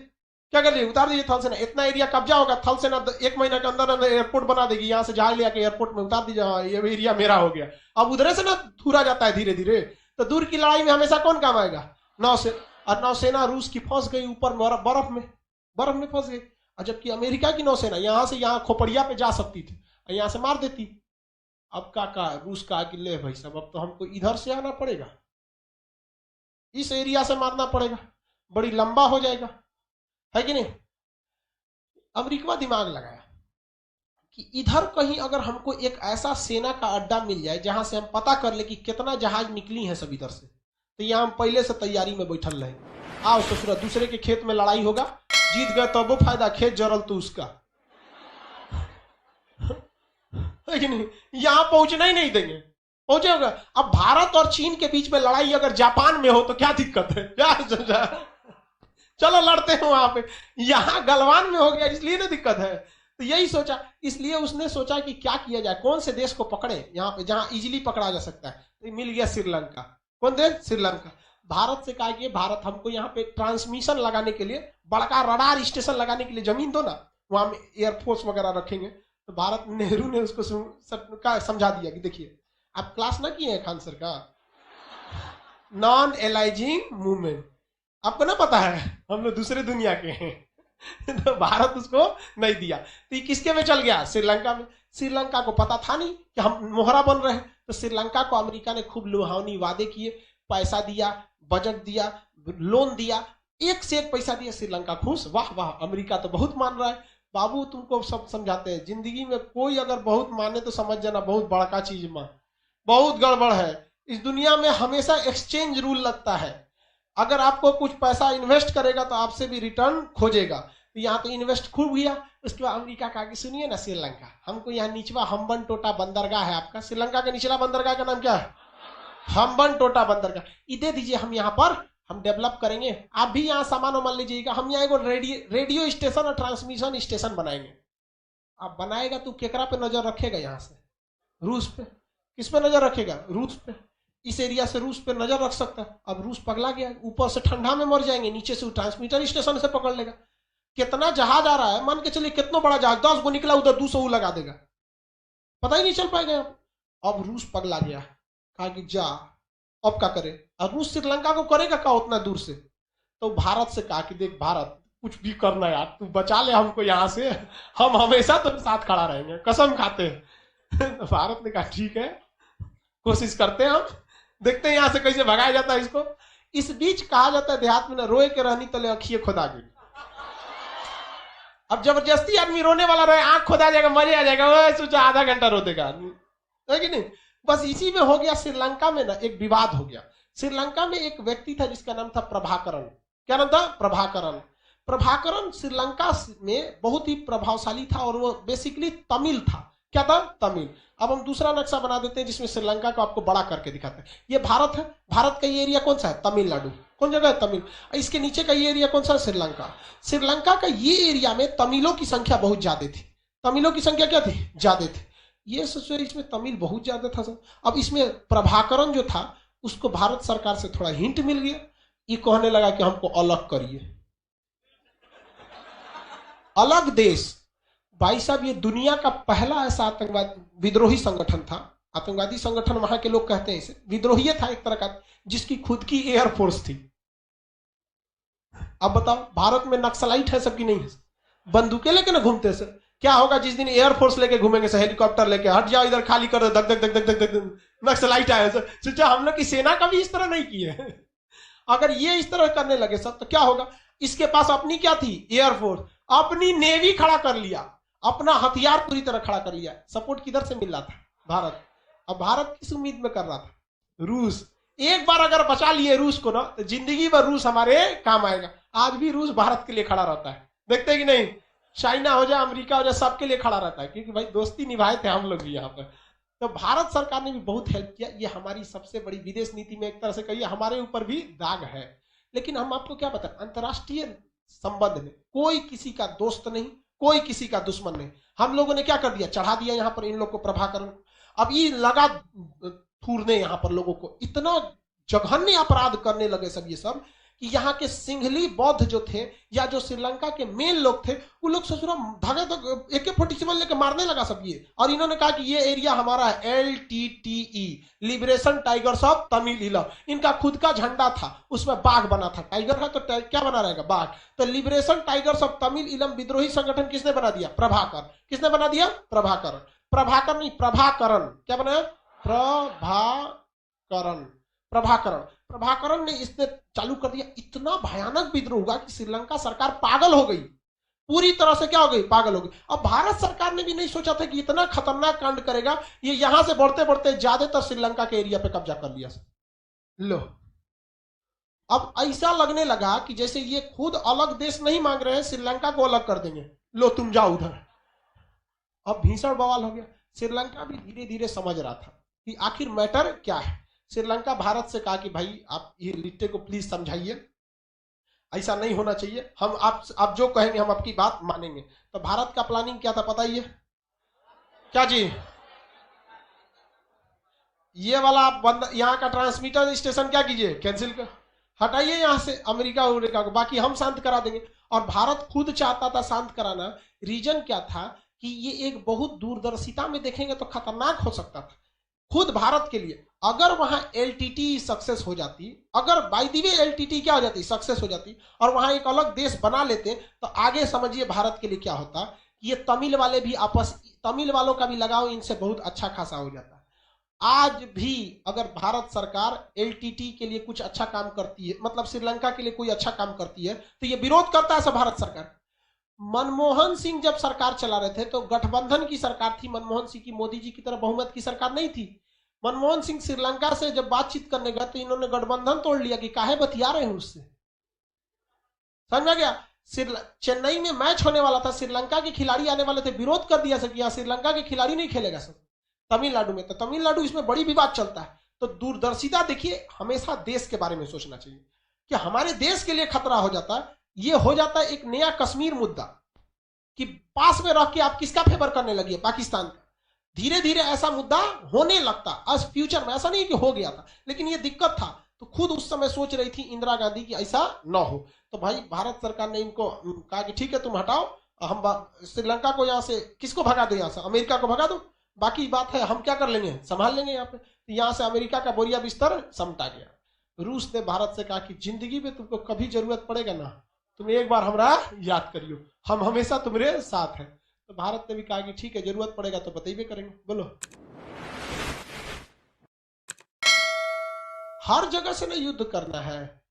क्या कर लीजिए, उतार दीजिए थल सेना, इतना एरिया कब्जा होगा, थल सेना 1 महीना के अंदर अंदर एयरपोर्ट बना देगी, यहाँ से जहाज ले आके एयरपोर्ट में उतार दीजिए, हाँ ये एरिया मेरा हो गया। अब उधर से ना थूरा जाता है धीरे धीरे, तो दूर की लड़ाई में हमेशा कौन काम आएगा, नौसेना। और नौसेना रूस की फंस गई ऊपर बर्फ में फंस गई। और जबकि अमेरिका की नौसेना यहां से यहाँ खोपड़िया पे जा सकती थी और यहाँ से मार देती। अब का रूस का कि ले भाई साहब, अब तो हमको इधर से आना पड़ेगा, इस एरिया से मारना पड़ेगा, बड़ी लंबा हो जाएगा, है कि नहीं। अमेरिका दिमाग लगाया कि इधर कहीं अगर हमको एक ऐसा सेना का अड्डा मिल जाए जहां से हम पता कर ले कि कितना जहाज निकली है सब इधर से, तो यहाँ हम पहले से तैयारी में बैठल रहे। आओ ससुरा, दूसरे के खेत में लड़ाई होगा, जीत गए तो वो फायदा, खेत जरल तो उसका, है कि नहीं। यहां पहुंचना ही नहीं देंगे, पहुंचेगा। अब भारत और चीन के बीच में लड़ाई अगर जापान में हो तो क्या दिक्कत है, क्या चलो लड़ते हैं वहां पे, यहां गलवान में हो गया इसलिए ना दिक्कत है। तो यही सोचा, इसलिए उसने सोचा कि क्या किया जाए, कौन से देश को पकड़े यहाँ पे जहां इजीली पकड़ा जा सकता है। तो मिल गया श्रीलंका। कौन देश, श्रीलंका। भारत से कहा कि भारत हमको यहाँ पे ट्रांसमिशन लगाने के लिए, बड़का रडार स्टेशन लगाने के लिए जमीन दो ना, वहां में एयरफोर्स वगैरह रखेंगे। तो भारत, नेहरू ने उसको समझा दिया कि देखिए, आप क्लास ना किए हैं खान सर का, नॉन एलाइजिंग मूवमेंट, आपको ना पता है, हम लोग दूसरे दुनिया के हैं। तो भारत उसको नहीं दिया। तो ये किसके में चल गया, श्रीलंका में। श्रीलंका को पता था नहीं कि हम मोहरा बन रहे हैं, तो श्रीलंका को अमेरिका ने खूब लुभावनी वादे किए, पैसा दिया, बजट दिया, लोन दिया, एक से एक पैसा दिया। श्रीलंका खुश, वाह वाह अमेरिका तो बहुत मान रहा है। बाबू तुमको सब समझाते हैं, जिंदगी में कोई अगर बहुत माने तो समझ जाना बहुत बड़का चीज मां, बहुत गड़बड़ है। इस दुनिया में हमेशा एक्सचेंज रूल लगता है। अगर आपको कुछ पैसा इन्वेस्ट करेगा तो आपसे भी रिटर्न खोजेगा। तो यहाँ तो इन्वेस्ट खूब किया। उसके बाद अमेरिका का आगे सुनिए ना, श्रीलंका, हमको यहाँ निचवा हम्बन टोटा बंदरगाह है आपका, श्रीलंका का निचला बंदरगाह का नाम क्या है, हम्बन टोटा बंदरगाह, ये दे दीजिए, हम यहाँ पर हम डेवलप करेंगे, आप भी यहाँ सामान मान लीजिएगा, हम यहाँ एक रेडियो स्टेशन और ट्रांसमिशन स्टेशन बनाएंगे। आप बनाएगा तो केकरा पे नजर रखेगा, यहाँ से रूस पे। किस पे नजर रखेगा, रूस पे। इस एरिया से रूस पे नजर रख सकता है। अब रूस पगला गया, ऊपर से ठंडा में मर जाएंगे, नीचे से ट्रांसमीटर स्टेशन से पकड़ लेगा। कितना जहाज आ रहा है, मान के चलिए कितना बड़ा जहाज, 10 गो निकला, उधर 200 लगा देगा, पता ही नहीं चल पाएगा। अब रूस पगला गया, कहा कि जा अब क्या करे। और रूस श्रीलंका को करेगा क्या उतना दूर से। तो भारत से कहा कि देख भारत, कुछ भी करना यार, तू बचा ले हमको यहाँ से, हम हमेशा तेरे साथ खड़ा रहेंगे, कसम खाते हैं। तो भारत ने कहा ठीक है, कोशिश करते हैं, हम देखते हैं यहाँ से कैसे भगाया जाता है इसको। इस बीच कहा जाता है देहात में ना, रोए के रहनी तले अखिए खुदा गई। अब जबरदस्ती आदमी रोने वाला रहे, आंख खुदा जाएगा, मजे आ जाएगा, वो सोचा आधा घंटा रो देगा आदमी, है कि नहीं। बस इसी में हो गया। श्रीलंका में ना एक विवाद हो गया। श्रीलंका में एक व्यक्ति था जिसका नाम था प्रभाकरण। क्या नाम था, प्रभाकरण। प्रभाकरण श्रीलंका में बहुत ही प्रभावशाली था और वो बेसिकली तमिल था। क्या था, तमिल। अब हम दूसरा नक्शा बना देते हैं जिसमें श्रीलंका को आपको बड़ा करके दिखाते हैं। ये भारत है, भारत का ये एरिया कौन सा है, तमिलनाडु। कौन जगह है, तमिल। इसके नीचे का ये एरिया कौन सा है, श्रीलंका। श्रीलंका का ये एरिया में तमिलों की संख्या बहुत ज्यादा थी। तमिलों की संख्या क्या थी, ज्यादा थी। ये सोचो इसमें तमिल बहुत ज्यादा था सर। अब इसमें प्रभाकरण जो था उसको भारत सरकार से थोड़ा हिंट मिल गया। ये कहने लगा कि हमको अलग करिए, अलग देश। भाई साहब ये दुनिया का पहला ऐसा आतंकवाद विद्रोही संगठन था, आतंकवादी संगठन वहां के लोग कहते हैं इसे, विद्रोही था एक तरह का, जिसकी खुद की एयरफोर्स थी। अब बताओ भारत में नक्सलाइट है सबकी नहीं है, बंदूकें लेके ना घूमते सर। क्या होगा जिस दिन एयरफोर्स लेके घूमेंगे सर, हेलीकॉप्टर लेके, हट जाओ इधर खाली कर दो, धक धक धक धक धक धक, नक्सलाइट आए सर। सोचा हम लोग की सेना कभी इस तरह नहीं की है। अगर ये इस तरह करने लगे सब तो क्या होगा। इसके पास अपनी क्या थी, एयरफोर्स, अपनी नेवी खड़ा कर लिया, अपना हथियार पूरी तरह खड़ा कर लिया। सपोर्ट किधर से मिल रहा था, भारत। अब भारत किस उम्मीद में कर रहा था, रूस। एक बार अगर बचा लिए रूस को ना तो जिंदगी भर रूस हमारे काम आएगा। आज भी रूस भारत के लिए खड़ा रहता है, देखते हैं कि नहीं। चाइना हो जाए, अमेरिका हो जाए, सबके लिए खड़ा रहता है, क्योंकि भाई दोस्ती निभाए थे हम लोग भी यहाँ पर। तो भारत सरकार ने भी बहुत हेल्प किया। ये हमारी सबसे बड़ी विदेश नीति में एक तरह से कहिए हमारे ऊपर भी दाग है। लेकिन हम आपको क्या बताएं, अंतर्राष्ट्रीय संबंध में कोई किसी का दोस्त नहीं, कोई किसी का दुश्मन नहीं। हम लोगों ने क्या कर दिया, चढ़ा दिया यहाँ पर इन लोग को, प्रभाकरण। अब ये लगा थूरने यहाँ पर लोगों को, इतना जघन्य अपराध करने लगे सब ये सब कि यहाँ के सिंघली बौद्ध जो थे या जो श्रीलंका के मेन लोग थे, वो लोग ससुरा धागे तक AK-47 लेके मारने लगा सब ये। और इन्होंने कहा कि ये एरिया हमारा है, LTTE, liberation tigers of Tamil Eelam. इनका खुद का झंडा था, उसमें बाघ बना था। टाइगर है तो क्या बना रहेगा, बाघ। तो liberation tigers of Tamil Eelam विद्रोही संगठन किसने बना दिया, प्रभाकर। किसने बना दिया, प्रभाकर। प्रभाकर नहीं, प्रभाकरण। क्या बनाया, प्रभाकरण। प्रभाकरण, प्रभाकरण ने इसने चालू कर दिया। इतना भयानक विद्रोह हुआ कि श्रीलंका सरकार पागल हो गई, पूरी तरह से क्या हो गई, पागल हो गई। अब भारत सरकार ने भी नहीं सोचा था कि इतना खतरनाक कांड करेगा। ये यहां से बढ़ते बढ़ते ज्यादातर श्रीलंका के एरिया पे कब्जा कर लिया। लो, अब ऐसा लगने लगा कि जैसे ये खुद अलग देश नहीं मांग रहे हैं, श्रीलंका को अलग कर देंगे, लो तुम जाओ उधर। अब भीषण बवाल हो गया। श्रीलंका भी धीरे धीरे समझ रहा था कि आखिर मैटर क्या है। श्रीलंका भारत से कहा कि भाई आप ये लिट्टे को प्लीज समझाइए, ऐसा नहीं होना चाहिए, हम आप जो कहेंगे हम आपकी बात मानेंगे। तो भारत का प्लानिंग क्या था पता ही है क्या जी, ये वाला आप बंद, यहाँ का ट्रांसमीटर स्टेशन क्या कीजिए, कैंसिल कर, हटाइए यहाँ से अमेरिका अमेरिका को, बाकी हम शांत करा देंगे। और भारत खुद चाहता था शांत कराना। रीजन क्या था कि ये एक बहुत दूरदर्शिता में देखेंगे तो खतरनाक हो सकता था खुद भारत के लिए। अगर वहां LTT सक्सेस हो जाती, अगर बाय द वे LTT क्या हो जाती, सक्सेस हो जाती, और वहां एक अलग देश बना लेते, तो आगे समझिए भारत के लिए क्या होता। ये तमिल वाले भी आपस, तमिल वालों का भी लगाव इनसे बहुत अच्छा खासा हो जाता। आज भी अगर भारत सरकार LTT के लिए कुछ अच्छा काम करती है, मतलब श्रीलंका के लिए कोई अच्छा काम करती है, तो ये विरोध करता है सब भारत सरकार। मनमोहन सिंह जब सरकार चला रहे थे तो गठबंधन की सरकार थी, मनमोहन सिंह की, मोदी जी की तरह बहुमत की सरकार नहीं थी। मनमोहन सिंह श्रीलंका से जब बातचीत करने गए तो इन्होंने गठबंधन तोड़ लिया कि काहे बतिया रहे हैं उससे, समझ में गया। चेन्नई में मैच होने वाला था, श्रीलंका के खिलाड़ी आने वाले थे, विरोध कर दिया सर, श्रीलंका के खिलाड़ी नहीं खेलेगा सर तमिलनाडु में। तो तमिलनाडु इसमें बड़ी विवाद चलता है। तो दूरदर्शिता देखिए, हमेशा देश के बारे में सोचना चाहिए कि हमारे देश के लिए खतरा हो जाता है। ये हो जाता है एक नया कश्मीर मुद्दा कि पास में रख के आप किसका फेवर करने लगी, पाकिस्तान का। धीरे धीरे ऐसा मुद्दा होने लगता आज फ्यूचर में, ऐसा नहीं कि हो गया था, लेकिन ये दिक्कत था। तो खुद उस समय सोच रही थी इंदिरा गांधी की ऐसा ना हो। तो भाई भारत सरकार ने इनको कहा कि ठीक है तुम हटाओ, हम श्रीलंका को यहाँ से, किसको भगा दो यहाँ से, अमेरिका को भगा दो, बाकी बात है हम क्या कर लेंगे, संभाल लेंगे यहाँ पे। तो यहाँ से अमेरिका का बोरिया बिस्तर समटा गया। रूस ने भारत से कहा कि जिंदगी में तुमको कभी जरूरत पड़ेगा ना, तुम एक बार हमारा याद करियो, हम हमेशा तुम्हारे साथ हैं। तो भारत ने भी कहा कि ठीक है जरूरत पड़ेगा तो बताइए करेंगे। बोलो, हर जगह से ना युद्ध करना है,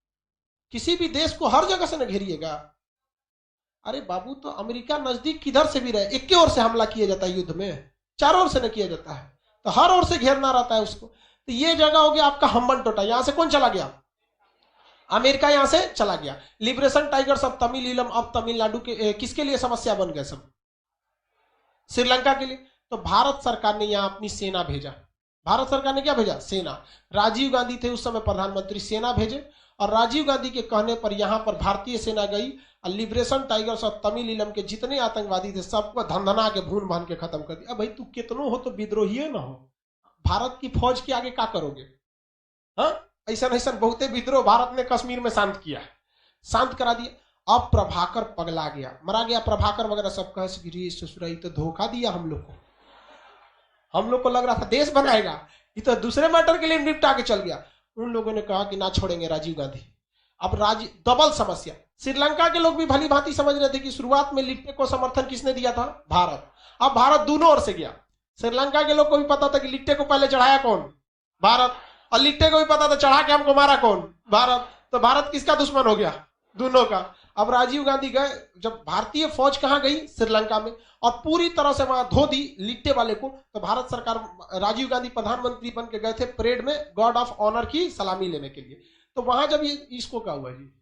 किसी भी देश को हर जगह से ना घेरिएगा। अरे बाबू, तो अमेरिका नजदीक किधर से भी रहे, एक की ओर से हमला किया जाता है युद्ध में, चारों ओर से न किया जाता है, तो हर ओर से घेरना रहता है उसको। तो ये जगह हो गया आपका हम्बन टोटा, यहां से कौन चला गया, अमेरिका यहां से चला गया। Liberation tigers of Tamil Eelam अब तमिलनाडु के किसके लिए समस्या बन गए, सब श्रीलंका के लिए। तो भारत सरकार ने यहां अपनी सेना भेजा। भारत सरकार ने क्या भेजा, सेना। राजीव गांधी थे उस समय प्रधानमंत्री, सेना भेजे। और राजीव गांधी के कहने पर यहां पर भारतीय सेना गई और liberation tigers of Tamil Eelam के जितने आतंकवादी थे सबको धंधना के भून भान के खत्म कर दिया। अब भाई तू कितनों हो तो विद्रोही ना हो, भारत की फौज के आगे क्या करोगे। हाँ, ऐसा ऐसा बहुते विद्रोह भारत ने कश्मीर में शांत किया, शांत करा दिया। अब प्रभाकर पगला गया, मरा गया प्रभाकर वगैरह सब कहे ससुराई तो धोखा दिया हम लोग को, हम लोग को लग रहा था देश बनाएगा, ये तो दूसरे मैटर के लिए निपटा के चल गया। उन लोगों ने कहा कि ना छोड़ेंगे राजीव गांधी। अब डबल समस्या। श्रीलंका के लोग भी भली भांति समझ रहे थे कि शुरुआत में लिट्टे को समर्थन किसने दिया था, भारत। अब भारत दोनों ओर से गया। श्रीलंका के लोग को भी पता था कि लिट्टे को पहले चढ़ाया कौन, भारत, और लिट्टे को भी पता था चढ़ा के हमको मारा कौन, भारत। तो भारत किसका दुश्मन हो गया, दोनों का। अब राजीव गांधी गए, जब भारतीय फौज कहां गई, श्रीलंका में, और पूरी तरह से वहां धो दी लिट्टे वाले को। तो भारत सरकार, राजीव गांधी प्रधानमंत्री बन के गए थे परेड में गॉड ऑफ ऑनर की सलामी लेने के लिए। तो वहां जब ये इसको क्या हुआ जी,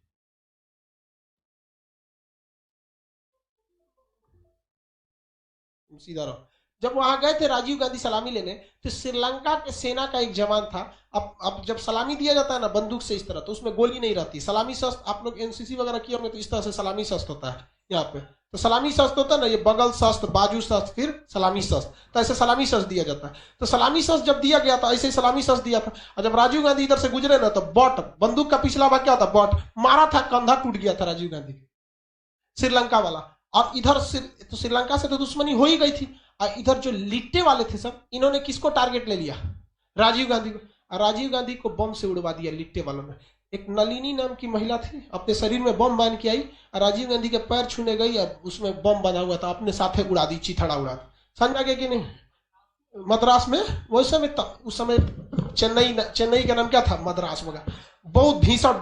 सीधा रहो, जब वहां गए थे राजीव गांधी सलामी लेने, तो श्रीलंका के सेना का एक जवान था। अब जब सलामी दिया जाता है ना बंदूक से इस तरह, तो उसमें गोली नहीं रहती। सलामी शस्त्र आप लोग एनसीसी वगैरह किए होंगे, तो इस तरह से सलामी शस्त्र होता है यहाँ पे। तो सलामी शस्त्र होता है ना, ये बगल शस्त्र, बाजू शस्त्र, फिर सलामी शस्त्र, तो ऐसे सलामी शस्त्र दिया जाता है। तो सलामी शस्त्र जब दिया गया था, ऐसे ही सलामी शस्त्र दिया था। और जब राजीव गांधी इधर से गुजरे ना, तो बट बंदूक का पिछला भाग क्या होता, बट मारा था, कंधा टूट गया था राजीव गांधी, श्रीलंका वाला। और इधर तो श्रीलंका से तो दुश्मनी हो ही गई थी। और इधर जो लिट्टे वाले थे सब, इन्होंने किसको टारगेट ले लिया, राजीव गांधी को। और राजीव गांधी को बम से उड़वा दिया लिट्टे वालों ने। एक नलिनी नाम की महिला थी, अपने शरीर में बम बांध के आई, और राजीव गांधी के पैर छूने गई, और उसमें बम बना हुआ था, अपने साथे उड़ा दी, चिथड़ा उड़ा दी। समझ आ गया कि नहीं? मद्रास में वो समय, उस समय चेन्नई का नाम क्या था, मद्रास वगैरह, बहुत भीषण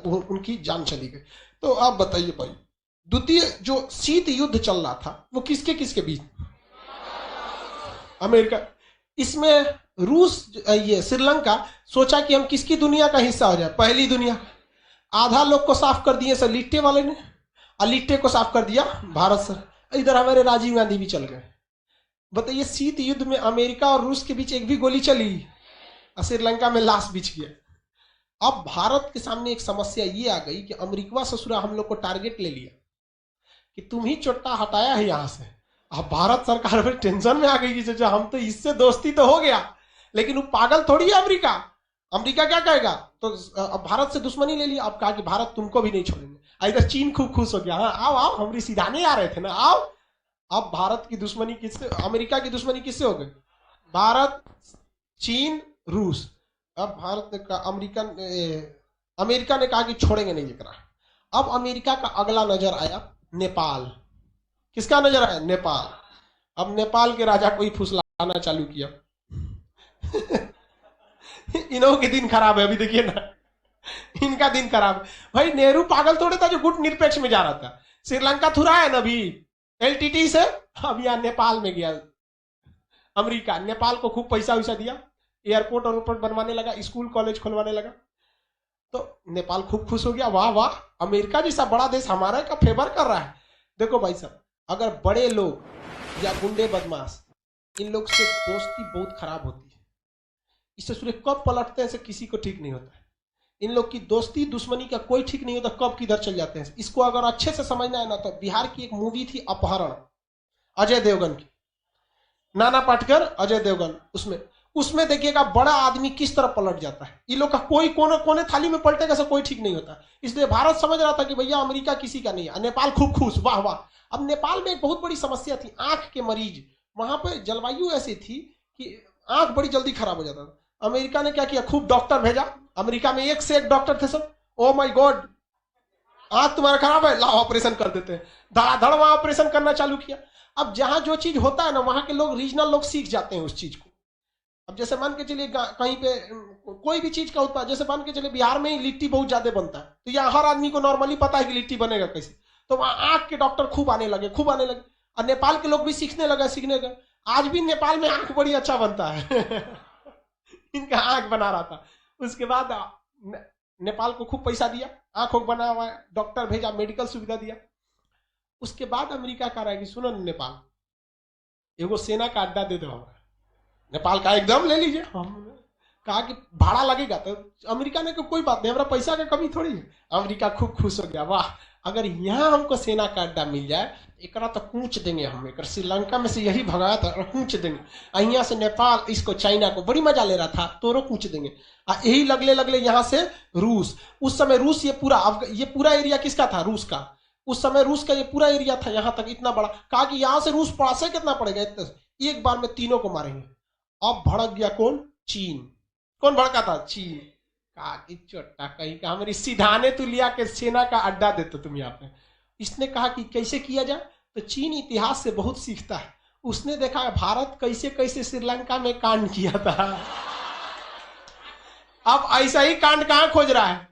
उनकी जान चली गई। तो आप बताइए भाई, द्वितीय जो शीत युद्ध चल रहा था वो किसके किसके बीच, अमेरिका। इसमें रूस, ये श्रीलंका सोचा कि हम किसकी दुनिया का हिस्सा हो जाए, पहली दुनिया। आधा लोग को साफ कर दिए सर लिट्टे वाले ने, और लिट्टे को साफ कर दिया भारत सर। इधर हमारे राजीव गांधी भी चल गए। बताइए, शीत युद्ध में अमेरिका और रूस के बीच एक भी गोली चली, और श्रीलंका में लाश बिछ गया। अब भारत के सामने एक समस्या ये आ गई कि अमेरिका ससुरा हम लोग को टारगेट ले लिया कि तुम ही चोट्टा हटाया है यहां से। अब भारत सरकार फिर टेंशन में आ गई कि हम तो इससे दोस्ती तो हो गया, लेकिन वो पागल थोड़ी है अमेरिका। अमेरिका क्या कहेगा, तो अब भारत से दुश्मनी ले लिया। अब कहा कि भारत तुमको भी नहीं छोड़ेंगे। इधर चीन खूब खुश हो गया, हाँ आओ आओ, हमारी सीधाने आ रहे थे ना, आओ। अब भारत की दुश्मनी किससे, अमेरिका की दुश्मनी किससे हो गई, भारत, चीन, रूस। अब भारत ने कहा, अमेरिका ने कहा कि छोड़ेंगे नहीं ये करा। अब अमेरिका का अगला नजर आया नेपाल। किसका नजर आया, नेपाल। अब नेपाल के राजा को ही फुसलाना चालू किया। इन्हों के दिन खराब है, अभी देखिए ना, इनका दिन खराब। भाई नेहरू पागल थोड़े था जो गुट निरपेक्ष में जा रहा था। श्रीलंका थुरा है ना अभी एलटीटी से, अब यहाँ नेपाल में गया अमेरिका। नेपाल को खूब पैसा वैसा दिया, एयरपोर्ट और बनवाने लगा, स्कूल कॉलेज खुलवाने लगा। तो नेपाल खूब खुश हो गया, वाह वाह, अमेरिका जैसा बड़ा देश हमारा का फेवर कर रहा है। देखो भाई साहब, अगर बड़े लोग या गुंडे बदमाश, इन लोग से दोस्ती बहुत खराब होती है। इससे सूर्य कब पलटते हैं किसी को ठीक नहीं होता है। इन लोग की दोस्ती दुश्मनी का कोई ठीक नहीं होता, कब किधर चल जाते हैं। इसको अगर अच्छे से समझना है ना, तो बिहार की एक मूवी थी अपहरण, अजय देवगन की, नाना पाटेकर, अजय देवगन, उसमें देखिएगा बड़ा आदमी किस तरह पलट जाता है। इन लोग का कोई कोने थाली में पलटेगा से कोई ठीक नहीं होता। इसलिए भारत समझ रहा था कि भैया अमेरिका किसी का नहीं है। नेपाल खूब खुश, वाह वाह। अब नेपाल में एक बहुत बड़ी समस्या थी, आंख के मरीज। वहां पर जलवायु ऐसी थी कि आंख बड़ी जल्दी खराब हो जाता था। अमेरिका ने क्या किया, खूब डॉक्टर भेजा। अमेरिका में एक से एक डॉक्टर थे सब। ओ माय गॉड, आंख तुम्हारा खराब है, लाओ ऑपरेशन कर देते हैं। धड़ाधड़ वहां ऑपरेशन करना चालू किया। अब जहां जो चीज होता है ना, वहां के लोग, रीजनल लोग सीख जाते हैं उस चीज को। अब जैसे मान के चलिए कहीं पे कोई भी चीज का उत्पाद, जैसे मान के चलिए बिहार में ही लिट्टी बहुत ज्यादा बनता है, तो यहाँ हर आदमी को नॉर्मली पता है कि लिट्टी बनेगा कैसे। तो वहां आंख के डॉक्टर खूब आने लगे। और नेपाल के लोग भी सीखने लगे। आज भी नेपाल में आंख बड़ी अच्छा बनता है। इनका आंख बना रहा था। उसके बाद नेपाल को खूब पैसा दिया, आंखों को बना हुआ, डॉक्टर भेजा, मेडिकल सुविधा दिया। उसके बाद अमेरिका कह रहा है कि सुनो नेपाल, एगो सेना का अड्डा दे दो हमारा। नेपाल का एकदम ले लीजिए। हम कहा कि भाड़ा लगेगा, तो अमेरिका ने कोई बात नहीं, हमारा पैसा का कमी थोड़ी है। अमेरिका खूब खुश हो गया, वाह, अगर यहाँ हमको सेना का अड्डा मिल जाए, एक तो कूच देंगे हम। एक श्रीलंका में से यही भगाया था, कूच देंगे। यहाँ से नेपाल इसको, चाइना को बड़ी मजा ले रहा था, तोरो कूच देंगे। यही लगले यहाँ से रूस। उस समय रूस ये पूरा एरिया किसका था, रूस का। उस समय रूस का ये पूरा एरिया था, यहाँ तक इतना बड़ा। कहा कि यहाँ से रूस पड़ासे कितना पड़ेगा, एक बार में तीनों को मारेंगे। अब भड़क गया कौन, चीन। कौन भड़का था, चीन। कहा कि चोट्टा कहीं का, हमारी सीधाने तू लिया के सेना का अड्डा देते तुम यहाँ पे। इसने कहा कि कैसे किया जाए, तो चीन इतिहास से बहुत सीखता है। उसने देखा भारत कैसे कैसे श्रीलंका में कांड किया था। अब ऐसा ही कांड कहां खोज रहा है,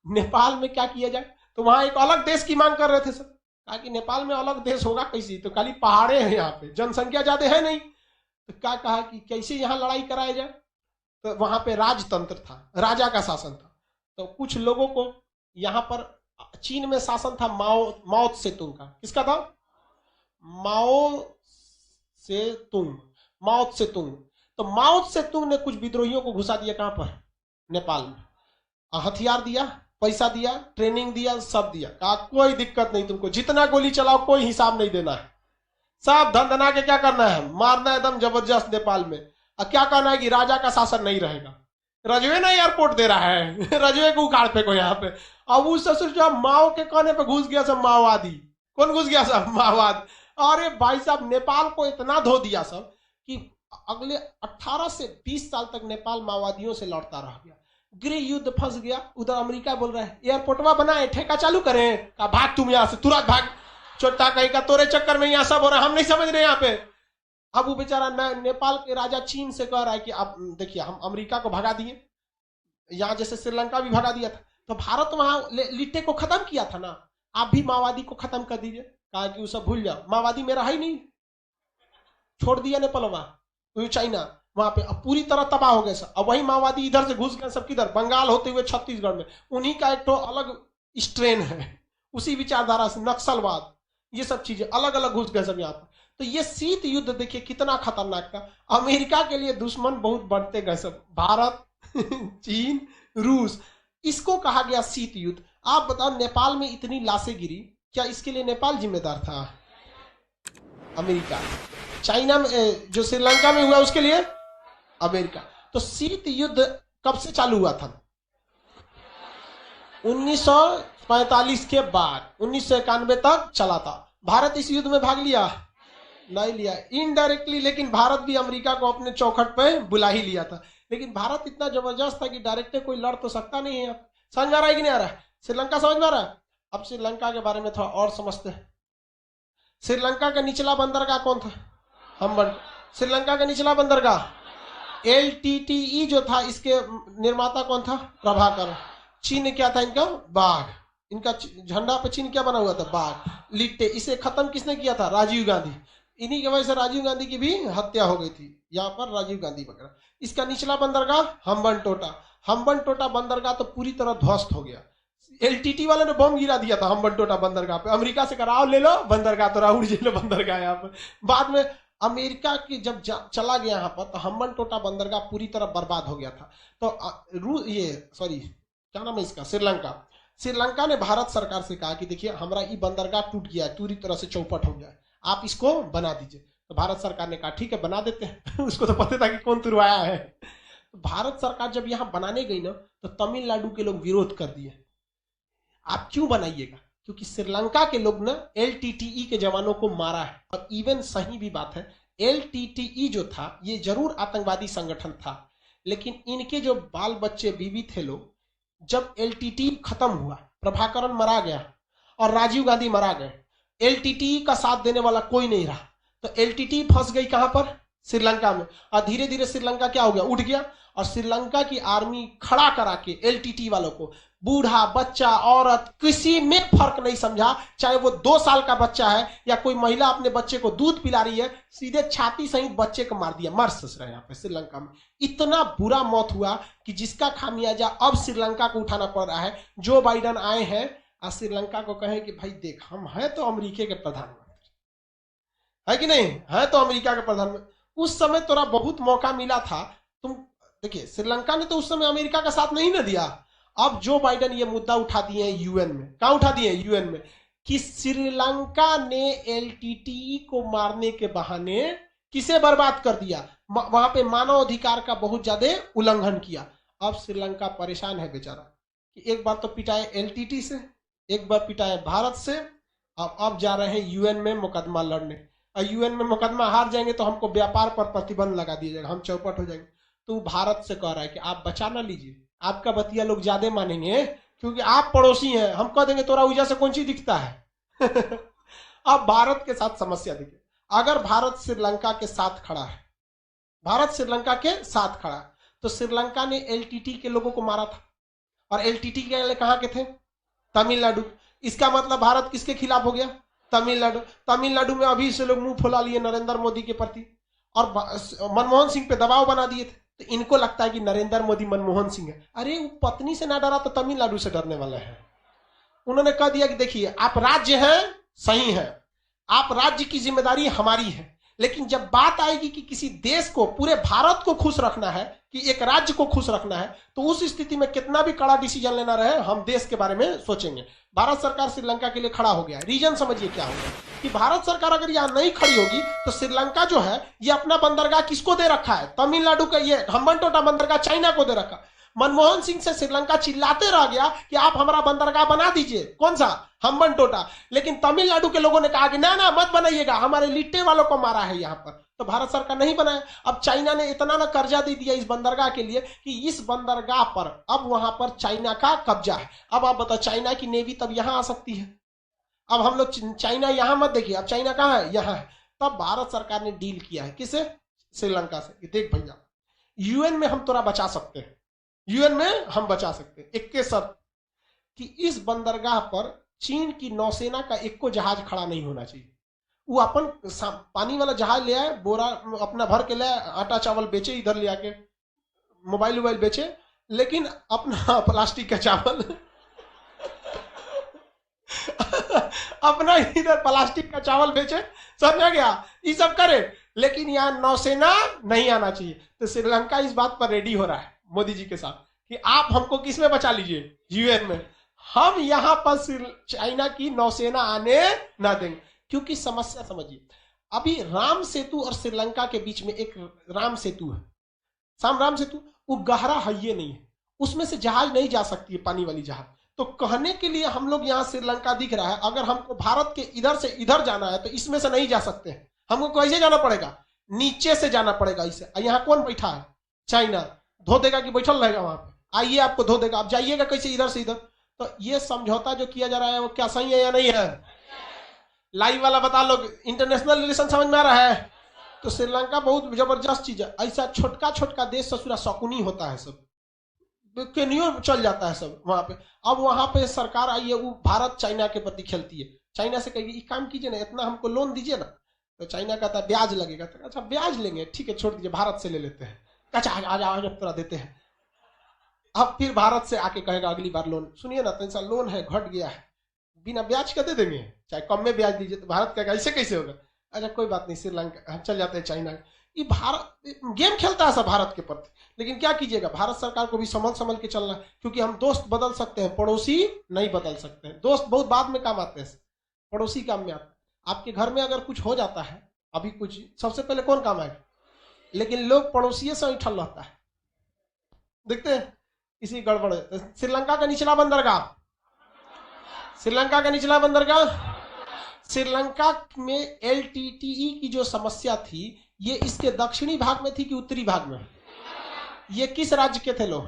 नेपाल में क्या किया जाए। तो वहां एक अलग देश की मांग कर रहे थे सब। कहा कि नेपाल में अलग देश होगा कैसे, तो खाली पहाड़े हैं, यहाँ पे जनसंख्या ज्यादा है नहीं। तो क्या कहा कि कैसे यहाँ लड़ाई कराया जाए। तो वहां पे राजतंत्र था, राजा का शासन था। तो कुछ लोगों को यहाँ पर, चीन में शासन था माओ त्से तुंग का। किसका था, माओ से तुंग, माओ से तुंग। तो माओ से तुंग ने कुछ विद्रोहियों को घुसा दिया कहां पर, नेपाल में। हथियार दिया, पैसा दिया, ट्रेनिंग दिया, सब दिया। कहा कोई दिक्कत नहीं, तुमको जितना गोली चलाओ कोई हिसाब नहीं देना है, सब धन धना के क्या करना है, मारना एकदम जबरदस्त नेपाल में। अब क्या कहना है कि राजा का शासन नहीं रहेगा। रजवे ना एयरपोर्ट दे रहा है रजवे को उखाड़ पे को यहाँ पे। अब उस ससुर जो माओ के कहने पे घुस गया सब माओवादी। कौन घुस गया सब, माओवाद। अरे भाई साहब नेपाल को इतना धो दिया सब कि अगले 18 से 20 साल तक नेपाल माओवादियों से लड़ता रह गया। गृह युद्ध फंस गया। उधर अमेरिका बोल रहा है एयरपोर्टवा बनाए, ठेका चालू करें। का भाग तुम यहाँ से, तुरंत भाग, छोटा कहीं का तोरे चक्कर में यहाँ सब हो रहा है, हम नहीं समझ रहे यहाँ पे। अब वो बेचारा नेपाल के राजा चीन से कह रहा है कि अब देखिए हम अमेरिका को भगा दिए, यहाँ जैसे श्रीलंका भी भगा दिया था, तो भारत वहां लिट्टे को खत्म किया था ना, आप भी माओवादी को खत्म कर दीजिए। कहा कि वो सब भूल जाओ, माओवादी मेरा है ही नहीं, छोड़ दिया नेपालवा, चाइना वहां पे अब पूरी तरह तबाह हो गए सब। अब वही माओवादी इधर से घुस गए सब किधर, बंगाल होते हुए छत्तीसगढ़ में। उन्हीं का एक तो अलग स्ट्रेन है, उसी विचारधारा से नक्सलवाद, ये सब चीजें अलग अलग घुस गए सब यहाँ पर। तो ये शीत युद्ध देखिए कितना खतरनाक था। अमेरिका के लिए दुश्मन बहुत बढ़ते गए सब, भारत चीन, रूस, इसको कहा गया शीत युद्ध। आप बताओ नेपाल में इतनी लाशें गिरी, क्या इसके लिए नेपाल जिम्मेदार था? अमेरिका। चाइना में जो श्रीलंका में हुआ उसके लिए अमेरिका। तो शीत युद्ध कब से चालू हुआ था? 1945 के बाद 1991 तक चला था। भारत इस युद्ध में भाग लिया? नहीं लिया, इनडायरेक्टली। लेकिन भारत भी अमेरिका को अपने चौखट पे बुला ही लिया था। लेकिन भारत इतना जबरदस्त था कि डायरेक्ट कोई लड़ तो सकता नहीं है। समझ में आ रहा है कि नहीं आ रहा है? श्रीलंका समझ में आ रहा है? अब श्रीलंका के बारे में थोड़ा और समझते हैं। श्रीलंका का निचला बंदरगाह कौन था? हम्बन। श्रीलंका का निचला बंदरगाह LTTE जो था, इसके निर्माता कौन था? प्रभाकर। चिन्ह क्या था इनका? बाघ। इनका झंडा पे चिन्ह क्या बना हुआ था? बाघ, लिट्टे। इसे खत्म किसने किया था? राजीव गांधी। इन्हीं की वजह से राजीव गांधी की भी हत्या हो गई थी यहाँ पर, राजीव गांधी वगैरह। इसका निचला बंदरगाह हम्बनटोटा। हम्बनटोटा बंदरगाह तो पूरी तरह ध्वस्त हो गया। LTT वाले ने बम गिरा दिया था हम्बनटोटा बंदरगाह पे। अमेरिका से कराओ, ले लो बंदरगाह, तो राहुल जी लो बंदरगाह यहाँ पर। बाद में अमेरिका की जब चला गया यहाँ पर, तो हम्बनटोटा बंदरगाह पूरी तरह बर्बाद हो गया था। तो क्या नाम है इसका, श्रीलंका ने भारत सरकार से कहा कि देखिए हमारा ये बंदरगाह टूट गया है, पूरी तरह से चौपट हो गया है, आप इसको बना दीजिए। तो भारत सरकार ने कहा ठीक है बना देते हैं उसको तो पता था कि कौन तुरवाया है। तो भारत सरकार जब यहाँ बनाने गई ना, तो तमिलनाडु के लोग विरोध कर दिए, आप क्यों बनाइएगा, क्योंकि श्रीलंका के लोग ना LTTE के जवानों को मारा है। और इवन सही भी बात है, LTTE जो था ये जरूर आतंकवादी संगठन था, लेकिन इनके जो बाल बच्चे बीवी थे लोग, जब LTTE खत्म हुआ, प्रभाकरन मरा गया और राजीव गांधी मरा गए, LTTE का साथ देने वाला कोई नहीं रहा। तो LTTE फंस गई कहां पर? श्रीलंका में। और धीरे धीरे श्रीलंका क्या हो गया, उठ गया। और श्रीलंका की आर्मी खड़ा करा के LTTE वालों को, बूढ़ा बच्चा औरत किसी में फर्क नहीं समझा, चाहे वो 2 साल का बच्चा है या कोई महिला अपने बच्चे को दूध पिला रही है, सीधे छाती सहित बच्चे को मार दिया। मर सस रहे यहाँ पे श्रीलंका में। इतना बुरा मौत हुआ कि जिसका खामियाजा अब श्रीलंका को उठाना पड़ रहा है। जो बाइडन आए हैं और श्रीलंका को कहें कि भाई देख, हम है तो अमेरिका के प्रधानमंत्री, है कि नहीं, है तो अमेरिका के प्रधानमंत्री। उस समय तोरा बहुत मौका मिला था, तुम देखिए श्रीलंका ने तो उस समय अमेरिका का साथ नहीं ना दिया। अब जो बाइडन ये मुद्दा उठा दिए हैं यूएन में। कहां उठा दिए? यूएन में, कि श्रीलंका ने LTTE को मारने के बहाने किसे बर्बाद कर दिया, वहां पे मानव अधिकार का बहुत ज्यादा उल्लंघन किया। अब श्रीलंका परेशान है बेचारा कि एक बार तो पिटाए LTTE से, एक बार पिटाए भारत से, अब जा रहे हैं यूएन में मुकदमा लड़ने। और यूएन में मुकदमा हार जाएंगे तो हमको व्यापार पर प्रतिबंध लगा दिया जाएगा, हम चौपट हो जाएंगे। तो भारत से कह रहा है कि आप बचा ना लीजिए, आपका बतिया लोग ज्यादा मानेंगे क्योंकि आप पड़ोसी हैं, हम कह देंगे तोरा ऊजा से कौन चीज दिखता है अब भारत के साथ समस्या देखिए, अगर भारत श्रीलंका के साथ खड़ा है, भारत श्रीलंका के साथ खड़ा है, तो श्रीलंका ने LTTE के लोगों को मारा था और LTTE के लिए कहां के थे? तमिलनाडु। इसका मतलब भारत किसके खिलाफ हो गया? तमिलनाडु। तमिलनाडु में अभी से लोग मुंह फुला लिए नरेंद्र मोदी के प्रति और मनमोहन सिंह पे दबाव बना दिए थे। तो इनको लगता है कि नरेंद्र मोदी मनमोहन सिंह है। अरे वो पत्नी से ना डरा तो तमिलनाडु से डरने वाला है। उन्होंने कह दिया कि देखिए आप राज्य हैं, सही है, आप राज्य की जिम्मेदारी हमारी है, लेकिन जब बात आएगी कि किसी देश को, पूरे भारत को खुश रखना है, कि एक राज्य को खुश रखना है, तो उस स्थिति में कितना भी कड़ा डिसीजन लेना रहे, हम देश के बारे में सोचेंगे। भारत सरकार श्रीलंका के लिए खड़ा हो गया। रीजन समझिए क्या होगा कि भारत सरकार अगर यहां नहीं खड़ी होगी तो श्रीलंका जो है ये अपना बंदरगाह किसको दे रखा है? तमिलनाडु का ये हम्बनटोटा बंदरगाह चाइना को दे रखा। मनमोहन सिंह से श्रीलंका चिल्लाते रह गया कि आप हमारा बंदरगाह बना दीजिए, कौन सा? हम्बनटोटा। लेकिन तमिलनाडु के लोगों ने कहा कि ना ना मत बनाइएगा, हमारे लिट्टे वालों को मारा है यहाँ पर, तो भारत सरकार नहीं बनाया। अब चाइना ने इतना ना कर्जा दे दिया इस बंदरगाह के लिए कि इस बंदरगाह पर अब वहां पर चाइना का कब्जा है। अब आप बताओ, चाइना की नेवी तब यहां आ सकती है? अब हम लोग चाइना यहां मत देखिए, अब चाइना कहां है? यहां है। तब भारत सरकार ने डील किया है किसे? श्रीलंका से। देख भैया, यूएन में हम तोरा बचा सकते हैं, यूएन में हम बचा सकते हैं, एक के शर्त कि इस बंदरगाह पर चीन की नौसेना का एक को जहाज खड़ा नहीं होना चाहिए। वो अपन पानी वाला जहाज ले आए, बोरा अपना भर के ले आए, आटा चावल बेचे, इधर ले आके मोबाइल वोबाइल बेचे, लेकिन अपना प्लास्टिक का चावल अपना इधर प्लास्टिक का चावल बेचे, समझ गया? ये सब करे, लेकिन यहाँ नौसेना नहीं आना चाहिए। तो श्रीलंका इस बात पर रेडी हो रहा है मोदी जी के साथ कि आप हमको किस में बचा लीजिए? यूएन में। हम यहां पर चाइना की नौसेना आने ना देंगे। क्योंकि समस्या समझिए, अभी राम सेतु और श्रीलंका के बीच में एक राम सेतु है, राम सेतु, वो गहरा है ये नहीं है, उसमें से जहाज नहीं जा सकती है, पानी वाली जहाज। तो कहने के लिए हम लोग यहाँ श्रीलंका दिख रहा है, अगर हमको भारत के इधर से इधर जाना है तो इसमें से नहीं जा सकते हैं। हमको कैसे जाना पड़ेगा? नीचे से जाना पड़ेगा इसे। यहाँ कौन बैठा है? चाइना। धो देगा कि बैठल रहेगा वहां पे? आइए आपको धो देगा, आप जाइएगा कैसे इधर से इधर? तो ये समझौता जो किया जा रहा है वो क्या सही है या नहीं है? लाइव वाला बता लो, इंटरनेशनल रिलेशन समझ में आ रहा है? तो श्रीलंका बहुत जबरदस्त चीज है। ऐसा छोटका छोटका देश ससुरा शकुनी होता है, सब केनियो चल जाता है सब वहां पे। अब वहां पे सरकार आई है, वो भारत चाइना के प्रति खेलती है। चाइना से कहेगी काम कीजिए ना, इतना हमको लोन दीजिए ना, तो चाइना कहता है ब्याज लगेगा। तो अच्छा ब्याज लेंगे, ठीक है छोड़ दीजिए, भारत से ले लेते हैं। अच्छा आज पूरा देते हैं। अब फिर भारत से आके कहेगा अगली बार लोन, सुनिए ना तो लोन है घट गया है, बिना ब्याज का दे देंगे, चाहे कम में ब्याज दीजिए। तो भारत कहेगा ऐसे कैसे होगा? अच्छा कोई बात नहीं, श्रीलंका चल जाते हैं चाइना। ये भारत गेम खेलता है सब भारत के प्रति, लेकिन क्या कीजिएगा, भारत सरकार को भी संभल के चलना है। क्योंकि हम दोस्त बदल सकते हैं, पड़ोसी नहीं बदल सकते हैं। दोस्त बहुत बाद में काम आते हैं, पड़ोसी काम में आते हैं। आपके घर में अगर कुछ हो जाता है, अभी कुछ, सबसे पहले कौन काम आएगा? लेकिन लोग पड़ोसी से उठल रहता है, देखते हैं इसी गड़बड़। श्रीलंका का निचला बंदरगाह, श्रीलंका का निचला बंदरगाह, श्रीलंका में एलटीटीई की जो समस्या थी, ये इसके दक्षिणी भाग में थी कि उत्तरी भाग में? ये किस राज्य के थे लोग?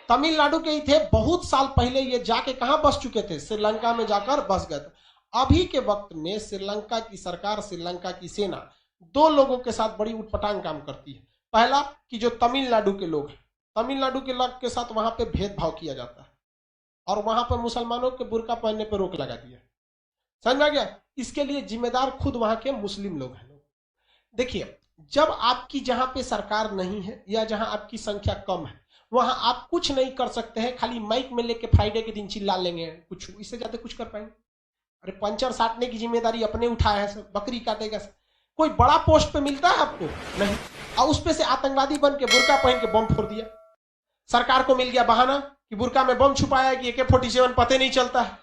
तमिलनाडु के ही थे। बहुत साल पहले ये जाके कहां बस चुके थे? श्रीलंका में जाकर बस गए थे। अभी के वक्त में श्रीलंका की सरकार, श्रीलंका की सेना दो लोगों के साथ बड़ी उटपटांग काम करती है। पहला कि जो तमिलनाडु के लोग हैं, तमिलनाडु के लोग के साथ वहां पे भेदभाव किया जाता है और वहां पर मुसलमानों के बुर्का पहनने पर रोक लगा दिया। समझ में आ गया? इसके लिए जिम्मेदार खुद वहां के मुस्लिम लोग हैं। देखिए, जब आपकी जहां पे सरकार नहीं है या जहां आपकी संख्या कम है, वहां आप कुछ नहीं कर सकते हैं, खाली माइक में लेके फ्राइडे के दिन चिल्ला लेंगे, कुछ इससे ज्यादा कुछ कर पाएंगे? अरे पंचर साटने की जिम्मेदारी अपने उठाया है, सब बकरी काटेगा। कोई बड़ा पोस्ट पे मिलता है आपको? नहीं। और उस पे से आतंकवादी बन के बुर्का पहन के बम फोड़ दिया। सरकार को मिल गया बहाना कि बुर्का में बम छुपाया, कि AK-47 पते नहीं चलता है।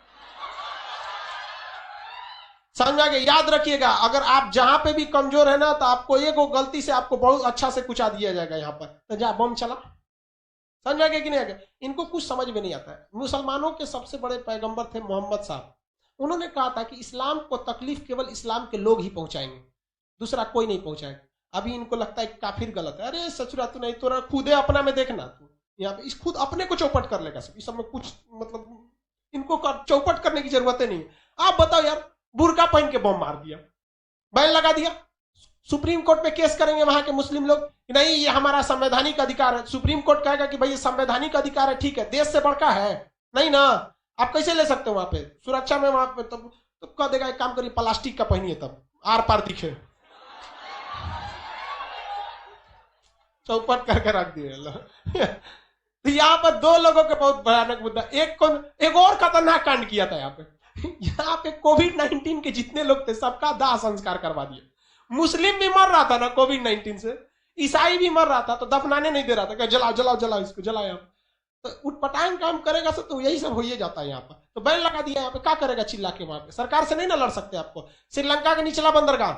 समझ के याद रखिएगा, अगर आप जहां पे भी कमजोर है ना, तो आपको एक गलती से आपको बहुत अच्छा से कुचा दिया जाएगा यहाँ पर, तो जा बम चला। समझ गए कि नहीं आगे? इनको कुछ समझ में नहीं आता है। मुसलमानों के सबसे बड़े पैगंबर थे मोहम्मद साहब। उन्होंने कहा था कि इस्लाम को तकलीफ केवल इस्लाम के लोग ही पहुंचाएंगे, दूसरा कोई नहीं पहुंचाएगा। अभी इनको लगता है काफिर गलत है। अरे सचुरा तू नहीं, तो खुदे अपना में देखना, तू यहाँ पे इस खुद अपने को चौपट कर लेगा सब। इस सब में कुछ मतलब इनको चौपट करने की जरूरत नहीं है। आप बताओ यार, बुर्का पहन के बम मार दिया, बैन लगा दिया, सुप्रीम कोर्ट में केस करेंगे वहां के मुस्लिम लोग कि नहीं ये हमारा संवैधानिक अधिकार है। सुप्रीम कोर्ट कहेगा कि भाई ये संवैधानिक अधिकार है, ठीक है, देश से बढ़का है नहीं ना, आप कैसे ले सकते हो? वहां पे सुरक्षा में वहां पे तो कह देगा एक काम करिए प्लास्टिक का पहनिए, तब आर पार दिखे। चौपट करके रख दिए। तो यहाँ पर दो लोगों के बहुत भयानक मुद्दा। एक और खतरनाक कांड किया था यहाँ पे। यहाँ पे कोविड-19 के जितने लोग थे सबका दाह संस्कार करवा दिया। मुस्लिम भी मर रहा था ना कोविड-19 से, ईसाई भी मर रहा था, तो दफनाने नहीं दे रहा था कि जलाओ जलाओ जलाओ इसको जलाओ। तो उठपटांग काम करेगा तो यही सब हो ही जाता है यहाँ पर। तो बैन लगा दिया यहाँ पे, क्या करेगा चिल्ला के वहां पे? सरकार से नहीं ना लड़ सकते आपको। श्रीलंका का निचला बंदरगाह,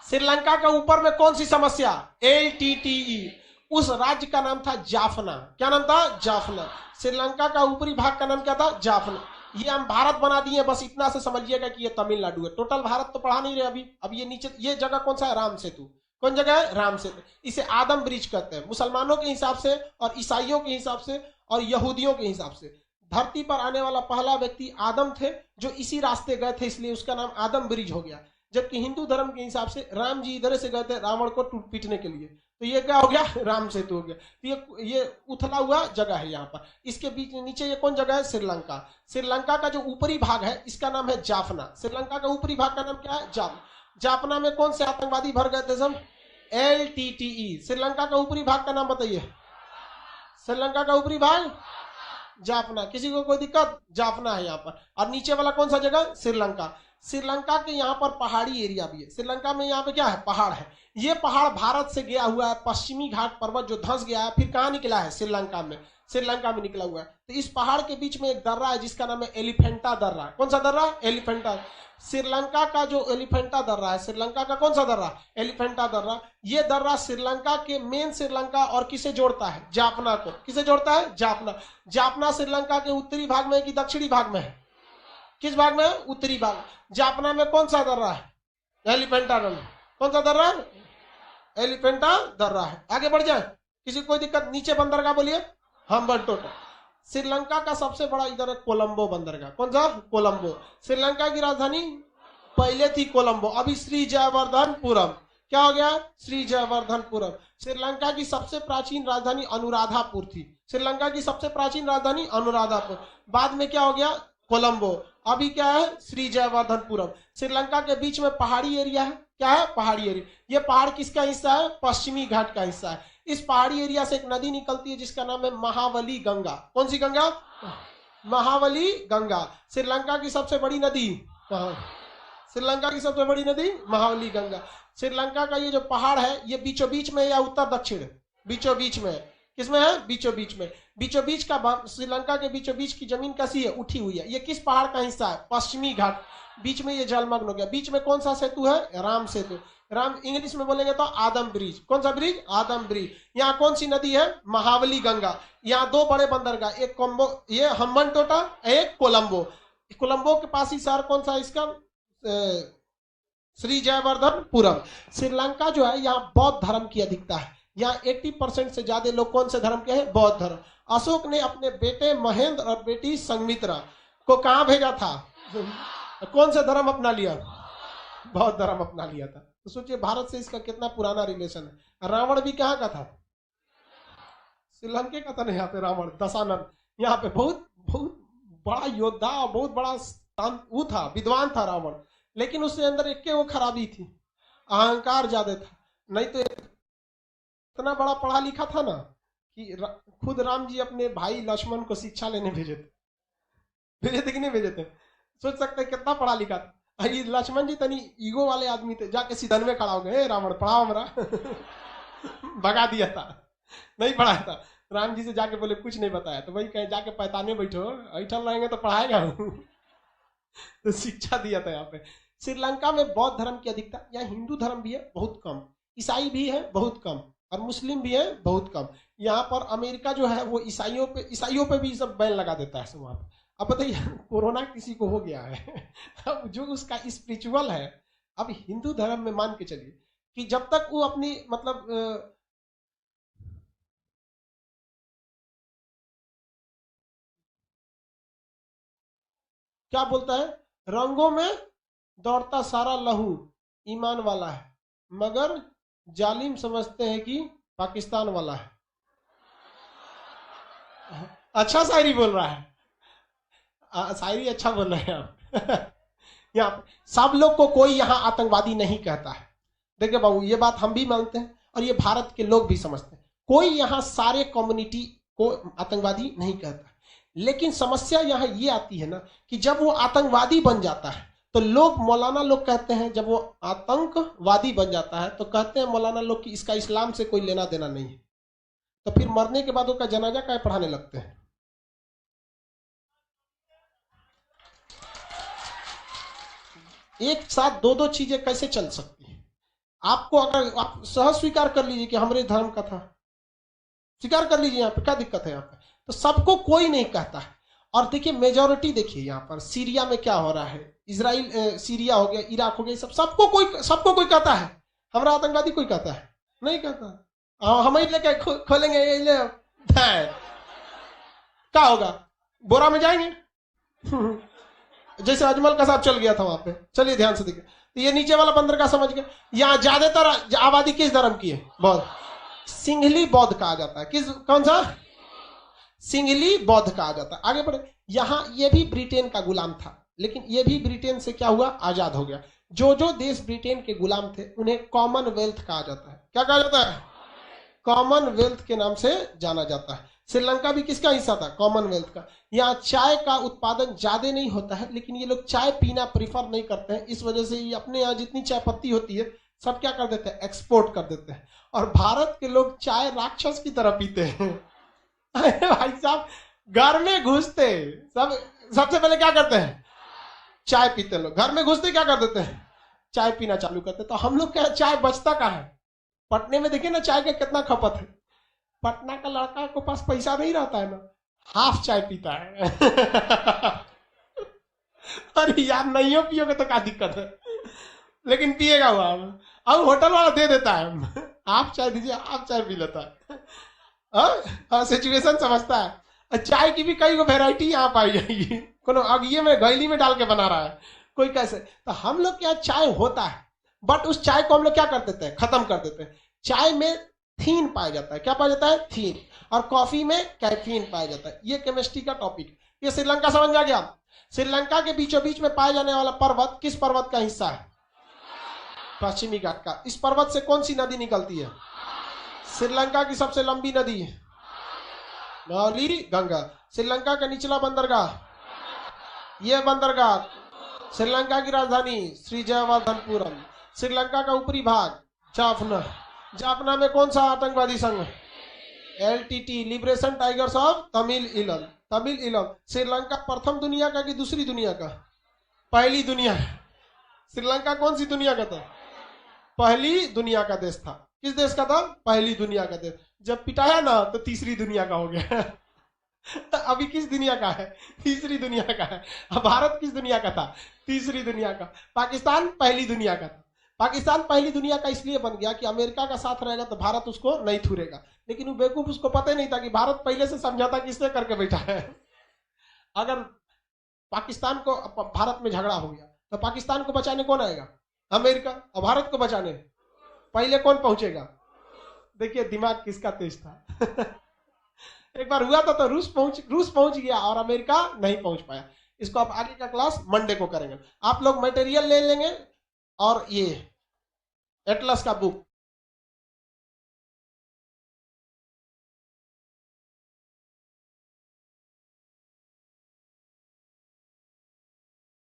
श्रीलंका के ऊपर में कौन सी समस्या? LTTE। उस राज्य का नाम था जाफना। क्या नाम था? जाफना। श्रीलंका का ऊपरी भाग का नाम क्या था? जाफना। ये हम भारत बना दिए, बस इतना से समझिएगा कि ये तमिलनाडु है। टोटल भारत तो पढ़ा नहीं रहे अभी। अब ये नीचे ये जगह कौन सा है? राम सेतु। कौन जगह है? राम सेतु। इसे आदम ब्रिज कहते हैं मुसलमानों के हिसाब से, और ईसाइयों के हिसाब से, और यहूदियों के हिसाब से। धरती पर आने वाला पहला व्यक्ति आदम थे, जो इसी रास्ते गए थे, इसलिए उसका नाम आदम ब्रिज हो गया। जबकि हिंदू धर्म के हिसाब से राम जी इधर से गए थे रावण को पीटने के लिए, तो ये क्या हो गया? राम सेतु हो गया। तो ये उथला हुआ जगह है यहाँ पर। इसके बीच नीचे ये कौन जगह है? श्रीलंका। श्रीलंका का जो ऊपरी भाग है इसका नाम है जाफना। श्रीलंका का ऊपरी भाग का नाम क्या है? जाफना। जाफना में कौन से आतंकवादी भर गए थे सब? LTTE। श्रीलंका का ऊपरी भाग का नाम बताइए। श्रीलंका का ऊपरी भाग जाफना। किसी को कोई दिक्कत? जाफना है यहाँ पर। और नीचे वाला कौन सा जगह? श्रीलंका। श्रीलंका के यहाँ पर पहाड़ी एरिया भी है। श्रीलंका में यहाँ पे क्या है? पहाड़ है। ये पहाड़ भारत से गया हुआ है, पश्चिमी घाट पर्वत जो धंस गया है, फिर कहाँ निकला है? श्रीलंका में। श्रीलंका में निकला हुआ है। तो इस पहाड़ के बीच में एक दर्रा है जिसका नाम है एलिफेंटा दर्रा। कौन सा दर्रा? एलिफेंटा। श्रीलंका का जो एलिफेंटा दर्रा है, श्रीलंका का कौन सा दर्रा? एलिफेंटा दर्रा। ये दर्रा श्रीलंका के मेन श्रीलंका और किसे जोड़ता है? जाफना को। किसे जोड़ता है? जाफना। जाफना श्रीलंका के उत्तरी भाग में है कि दक्षिणी भाग में है? किस भाग में है? उत्तरी भाग। जाफना में कौन सा दर्रा है? एलिफेंटा दर्रा। कौन सा दर्रा? एलिफेंटा दर्रा है। आगे बढ़ जाए, किसी कोई दिक्कत? नीचे बंदरगाह बोलिए। हम्बनटोटा। श्रीलंका का सबसे बड़ा इधर है कोलंबो बंदरगाह। कौन सा? कोलंबो। श्रीलंका की राजधानी पहले थी कोलंबो, अभी श्री जयवर्धनपुरम। क्या हो गया? श्री जयवर्धनपुरम। श्रीलंका की सबसे प्राचीन राजधानी अनुराधापुर थी। श्रीलंका की सबसे प्राचीन राजधानी अनुराधापुर, बाद में क्या हो गया? कोलंबो। अभी क्या है? श्री जयवर्धनपुरम। श्रीलंका के बीच में पहाड़ी एरिया है। क्या है? पहाड़ी एरिया। ये पहाड़ किसका हिस्सा है? पश्चिमी घाट का हिस्सा है। इस पहाड़ी एरिया से एक नदी निकलती है जिसका नाम है महावली गंगा। कौन सी गंगा? महावली गंगा। श्रीलंका की सबसे बड़ी नदी, श्रीलंका की सबसे बड़ी नदी महावली गंगा। श्रीलंका का ये जो पहाड़ है ये बीचों बीच में या उत्तर दक्षिण? बीचों बीच में। किसमें है? बीचों बीच में। बीचों बीच का श्रीलंका के बीचों बीच की जमीन कैसी है? उठी हुई है। ये किस पहाड़ का हिस्सा है? पश्चिमी घाट। बीच में ये जलमग्न हो गया। बीच में कौन सा सेतु है? राम सेतु। राम इंग्लिश में बोलेंगे तो आदम ब्रिज। कौन सा ब्रिज? आदम ब्रिज। यहाँ कौन सी नदी है? महावली गंगा। यहाँ दो बड़े बंदरगाह, एक कोलंबो, ये हम्बनटोटा, एक कोलंबो। कोलंबो के पास ही शहर कौन सा इसका? श्री जयवर्धनपुरम। श्रीलंका जो है यहाँ बौद्ध धर्म की अधिकता है। यहाँ 80% से ज्यादा लोग कौन से धर्म के हैं? बौद्ध धर्म। अशोक ने अपने बेटे महेंद्र और बेटी संघमित्रा को कहाँ भेजा था? कौन से धर्म अपना लिया? बौद्ध धर्म अपना लिया था। तो सोचिए भारत से इसका कितना पुराना रिलेशन है। रावण भी कहाँ का था? श्रीलंका का था। यहाँ पे रावण दशानन, यहाँ पे बहुत बहुत बड़ा योद्धा और बहुत बड़ा वो था, विद्वान था रावण। लेकिन उसके अंदर एक वो खराबी थी, अहंकार ज्यादा था। नहीं तो इतना बड़ा पढ़ा लिखा था ना कि खुद राम जी अपने भाई लक्ष्मण को शिक्षा लेने भेजे थे कि नहीं भेजे थे? सोच सकते हैं कितना पढ़ा लिखा था। ये लक्ष्मण जी तनी ईगो वाले आदमी थे, जाके सीधन में खड़ा हो गए, रावण पढ़ाओ हमारा भगा दिया था, नहीं पढ़ाया था। राम जी से जाके बोले कुछ नहीं बताया, तो वही कहे जाके पैताने बैठो, ऐठल रहेंगे तो पढ़ाएगा तो शिक्षा दिया था यहाँ पे। श्रीलंका में बौद्ध धर्म की अधिकता। यहाँ हिंदू धर्म भी है बहुत कम, ईसाई भी है बहुत कम, और मुस्लिम भी है बहुत कम। यहाँ पर अमेरिका जो है वो ईसाइयों पे भी सब बैन लगा देता है सब वहाँ पे। अब बताइए कोरोना किसी को हो गया है अब जो उसका स्पिरिचुअल है, अब हिंदू धर्म में मान के चलिए कि जब तक वो अपनी मतलब क्या बोलता है, रंगों में दौड़ता सारा लहू ईमान वाला है, मगर जालिम समझते हैं कि पाकिस्तान वाला है। अच्छा शायरी बोल रहा है, शायरी अच्छा बोल रहे हैं आप यहाँ सब लोग को कोई यहाँ आतंकवादी नहीं कहता है। देखिए बाबू, ये बात हम भी मानते हैं और ये भारत के लोग भी समझते हैं। कोई यहाँ सारे कम्युनिटी को आतंकवादी नहीं कहता। लेकिन समस्या यहाँ ये आती है ना कि जब वो आतंकवादी बन जाता है तो लोग मौलाना लोग कहते हैं, जब वो आतंकवादी बन जाता है तो कहते हैं मौलाना लोग कि इसका इस्लाम से कोई लेना देना नहीं है, तो फिर मरने के बाद उसका जनाजा क्या पढ़ाने लगते हैं? एक साथ दो दो चीजें कैसे चल सकती हैं? आपको अगर आप सहज स्वीकार कर लीजिए कि हमारे धर्म का था, स्वीकार कर लीजिए, यहाँ पे क्या दिक्कत है? यहाँ पे तो सबको कोई नहीं कहता है। और देखिए मेजोरिटी, देखिए यहाँ पर सीरिया में क्या हो रहा है, इसराइल सीरिया हो गया, इराक हो गया, सब सबको कोई कहता है हमारा आतंकवादी? कोई कहता है? नहीं कहता। हम ही लेके खोलेंगे ये ले, क्या होगा? बोरा में जाएंगे जैसे अजमल का साहब चल गया था वहां पे। चलिए ध्यान से देखिए, तो ये नीचे वाला बंदरगाह समझ गए। यहाँ ज्यादातर आबादी किस धर्म की है? बौद्ध। सिंघली बौद्ध कहा जाता है। किस, कौन सा? सिंघली बौद्ध कहा जाता है। आगे बढ़े, यहाँ ये भी ब्रिटेन का गुलाम था, लेकिन ये भी ब्रिटेन से क्या हुआ? आजाद हो गया। जो जो देश ब्रिटेन के गुलाम थे उन्हें कॉमनवेल्थ कहा जाता है। क्या कहा जाता है? कॉमनवेल्थ के नाम से जाना जाता है। श्रीलंका भी किसका हिस्सा था? कॉमनवेल्थ का। यहाँ चाय का उत्पादन ज्यादा नहीं होता है, लेकिन ये लोग चाय पीना प्रीफर नहीं करते हैं, इस वजह से ये अपने यहाँ जितनी चाय पत्ती होती है सब क्या कर देते हैं? एक्सपोर्ट कर देते हैं। और भारत के लोग चाय राक्षस की तरह पीते हैं भाई साहब, घर में घुसते सबसे पहले क्या करते हैं? चाय पीते। लोग घर में घुसते क्या कर देते हैं? चाय पीना चालू करते। तो हम लोग क्या, चाय बचता कहाँ है? पटने में देखिए ना चाय का कितना खपत है। पटना का लड़का के पास पैसा नहीं रहता है ना, हाफ चाय पीता है अरे यार नहीं हो पियोगे तो क्या दिक्कत है, लेकिन पिएगा वो। अब होटल वाला दे देता है हाफ चाय दीजिए, हाफ चाय पी लेता है। सिचुएशन समझता है। चाय की भी कई वेराइटी यहाँ पाई जाएगी। कोनो अगिए में गैली में डाल के बना रहा है कोई, कैसे। तो हम लोग क्या, चाय होता है, बट उस चाय को हम लोग क्या कर देते हैं? खत्म कर देते हैं। चाय में थीन पाया जाता है। क्या पाया जाता है? थीन। और कॉफी में कैफीन पाया जाता है। ये केमिस्ट्री का टॉपिक। ये श्रीलंका समझ आ गया? श्रीलंका के बीचों बीच में पाया जाने वाला पर्वत किस पर्वत का हिस्सा है? पश्चिमी घाट का। इस पर्वत से कौन सी नदी निकलती है? श्रीलंका की सबसे लंबी नदी है मौली गंगा। श्रीलंका का निचला बंदरगाह, यह बंदरगाह। श्रीलंका की राजधानी श्री जयवर्धनपुरम। श्रीलंका का ऊपरी भाग जाफना। जाफना में कौन सा आतंकवादी संघ? LTT, liberation tigers of Tamil इलम। तमिल इलम। श्रीलंका प्रथम दुनिया का कि दूसरी दुनिया का? पहली दुनिया। श्रीलंका कौन सी दुनिया का था? पहली दुनिया का देश था। किस देश का था? पहली दुनिया का देश। जब पिटाया ना तो तीसरी दुनिया का हो गया अभी किस दुनिया का है? तीसरी दुनिया का है। अब भारत किस दुनिया का था? तीसरी दुनिया का। पाकिस्तान पहली दुनिया का था। पाकिस्तान पहली दुनिया का इसलिए बन गया कि अमेरिका का साथ रहेगा तो भारत उसको नहीं थूरेगा, लेकिन वो बेवकूफ, उसको पता ही नहीं था कि भारत पहले से समझौता किससे करके बैठा है। अगर पाकिस्तान को, भारत में झगड़ा हो गया तो पाकिस्तान को बचाने कौन आएगा? अमेरिका। और भारत को बचाने पहले कौन पहुंचेगा? देखिए दिमाग किसका तेज था एक बार हुआ था तो रूस पहुंच गया और अमेरिका नहीं पहुंच पाया। इसको आप आगे का क्लास मंडे को करेंगे। आप लोग मटेरियल ले लेंगे और ये एटलस का बुक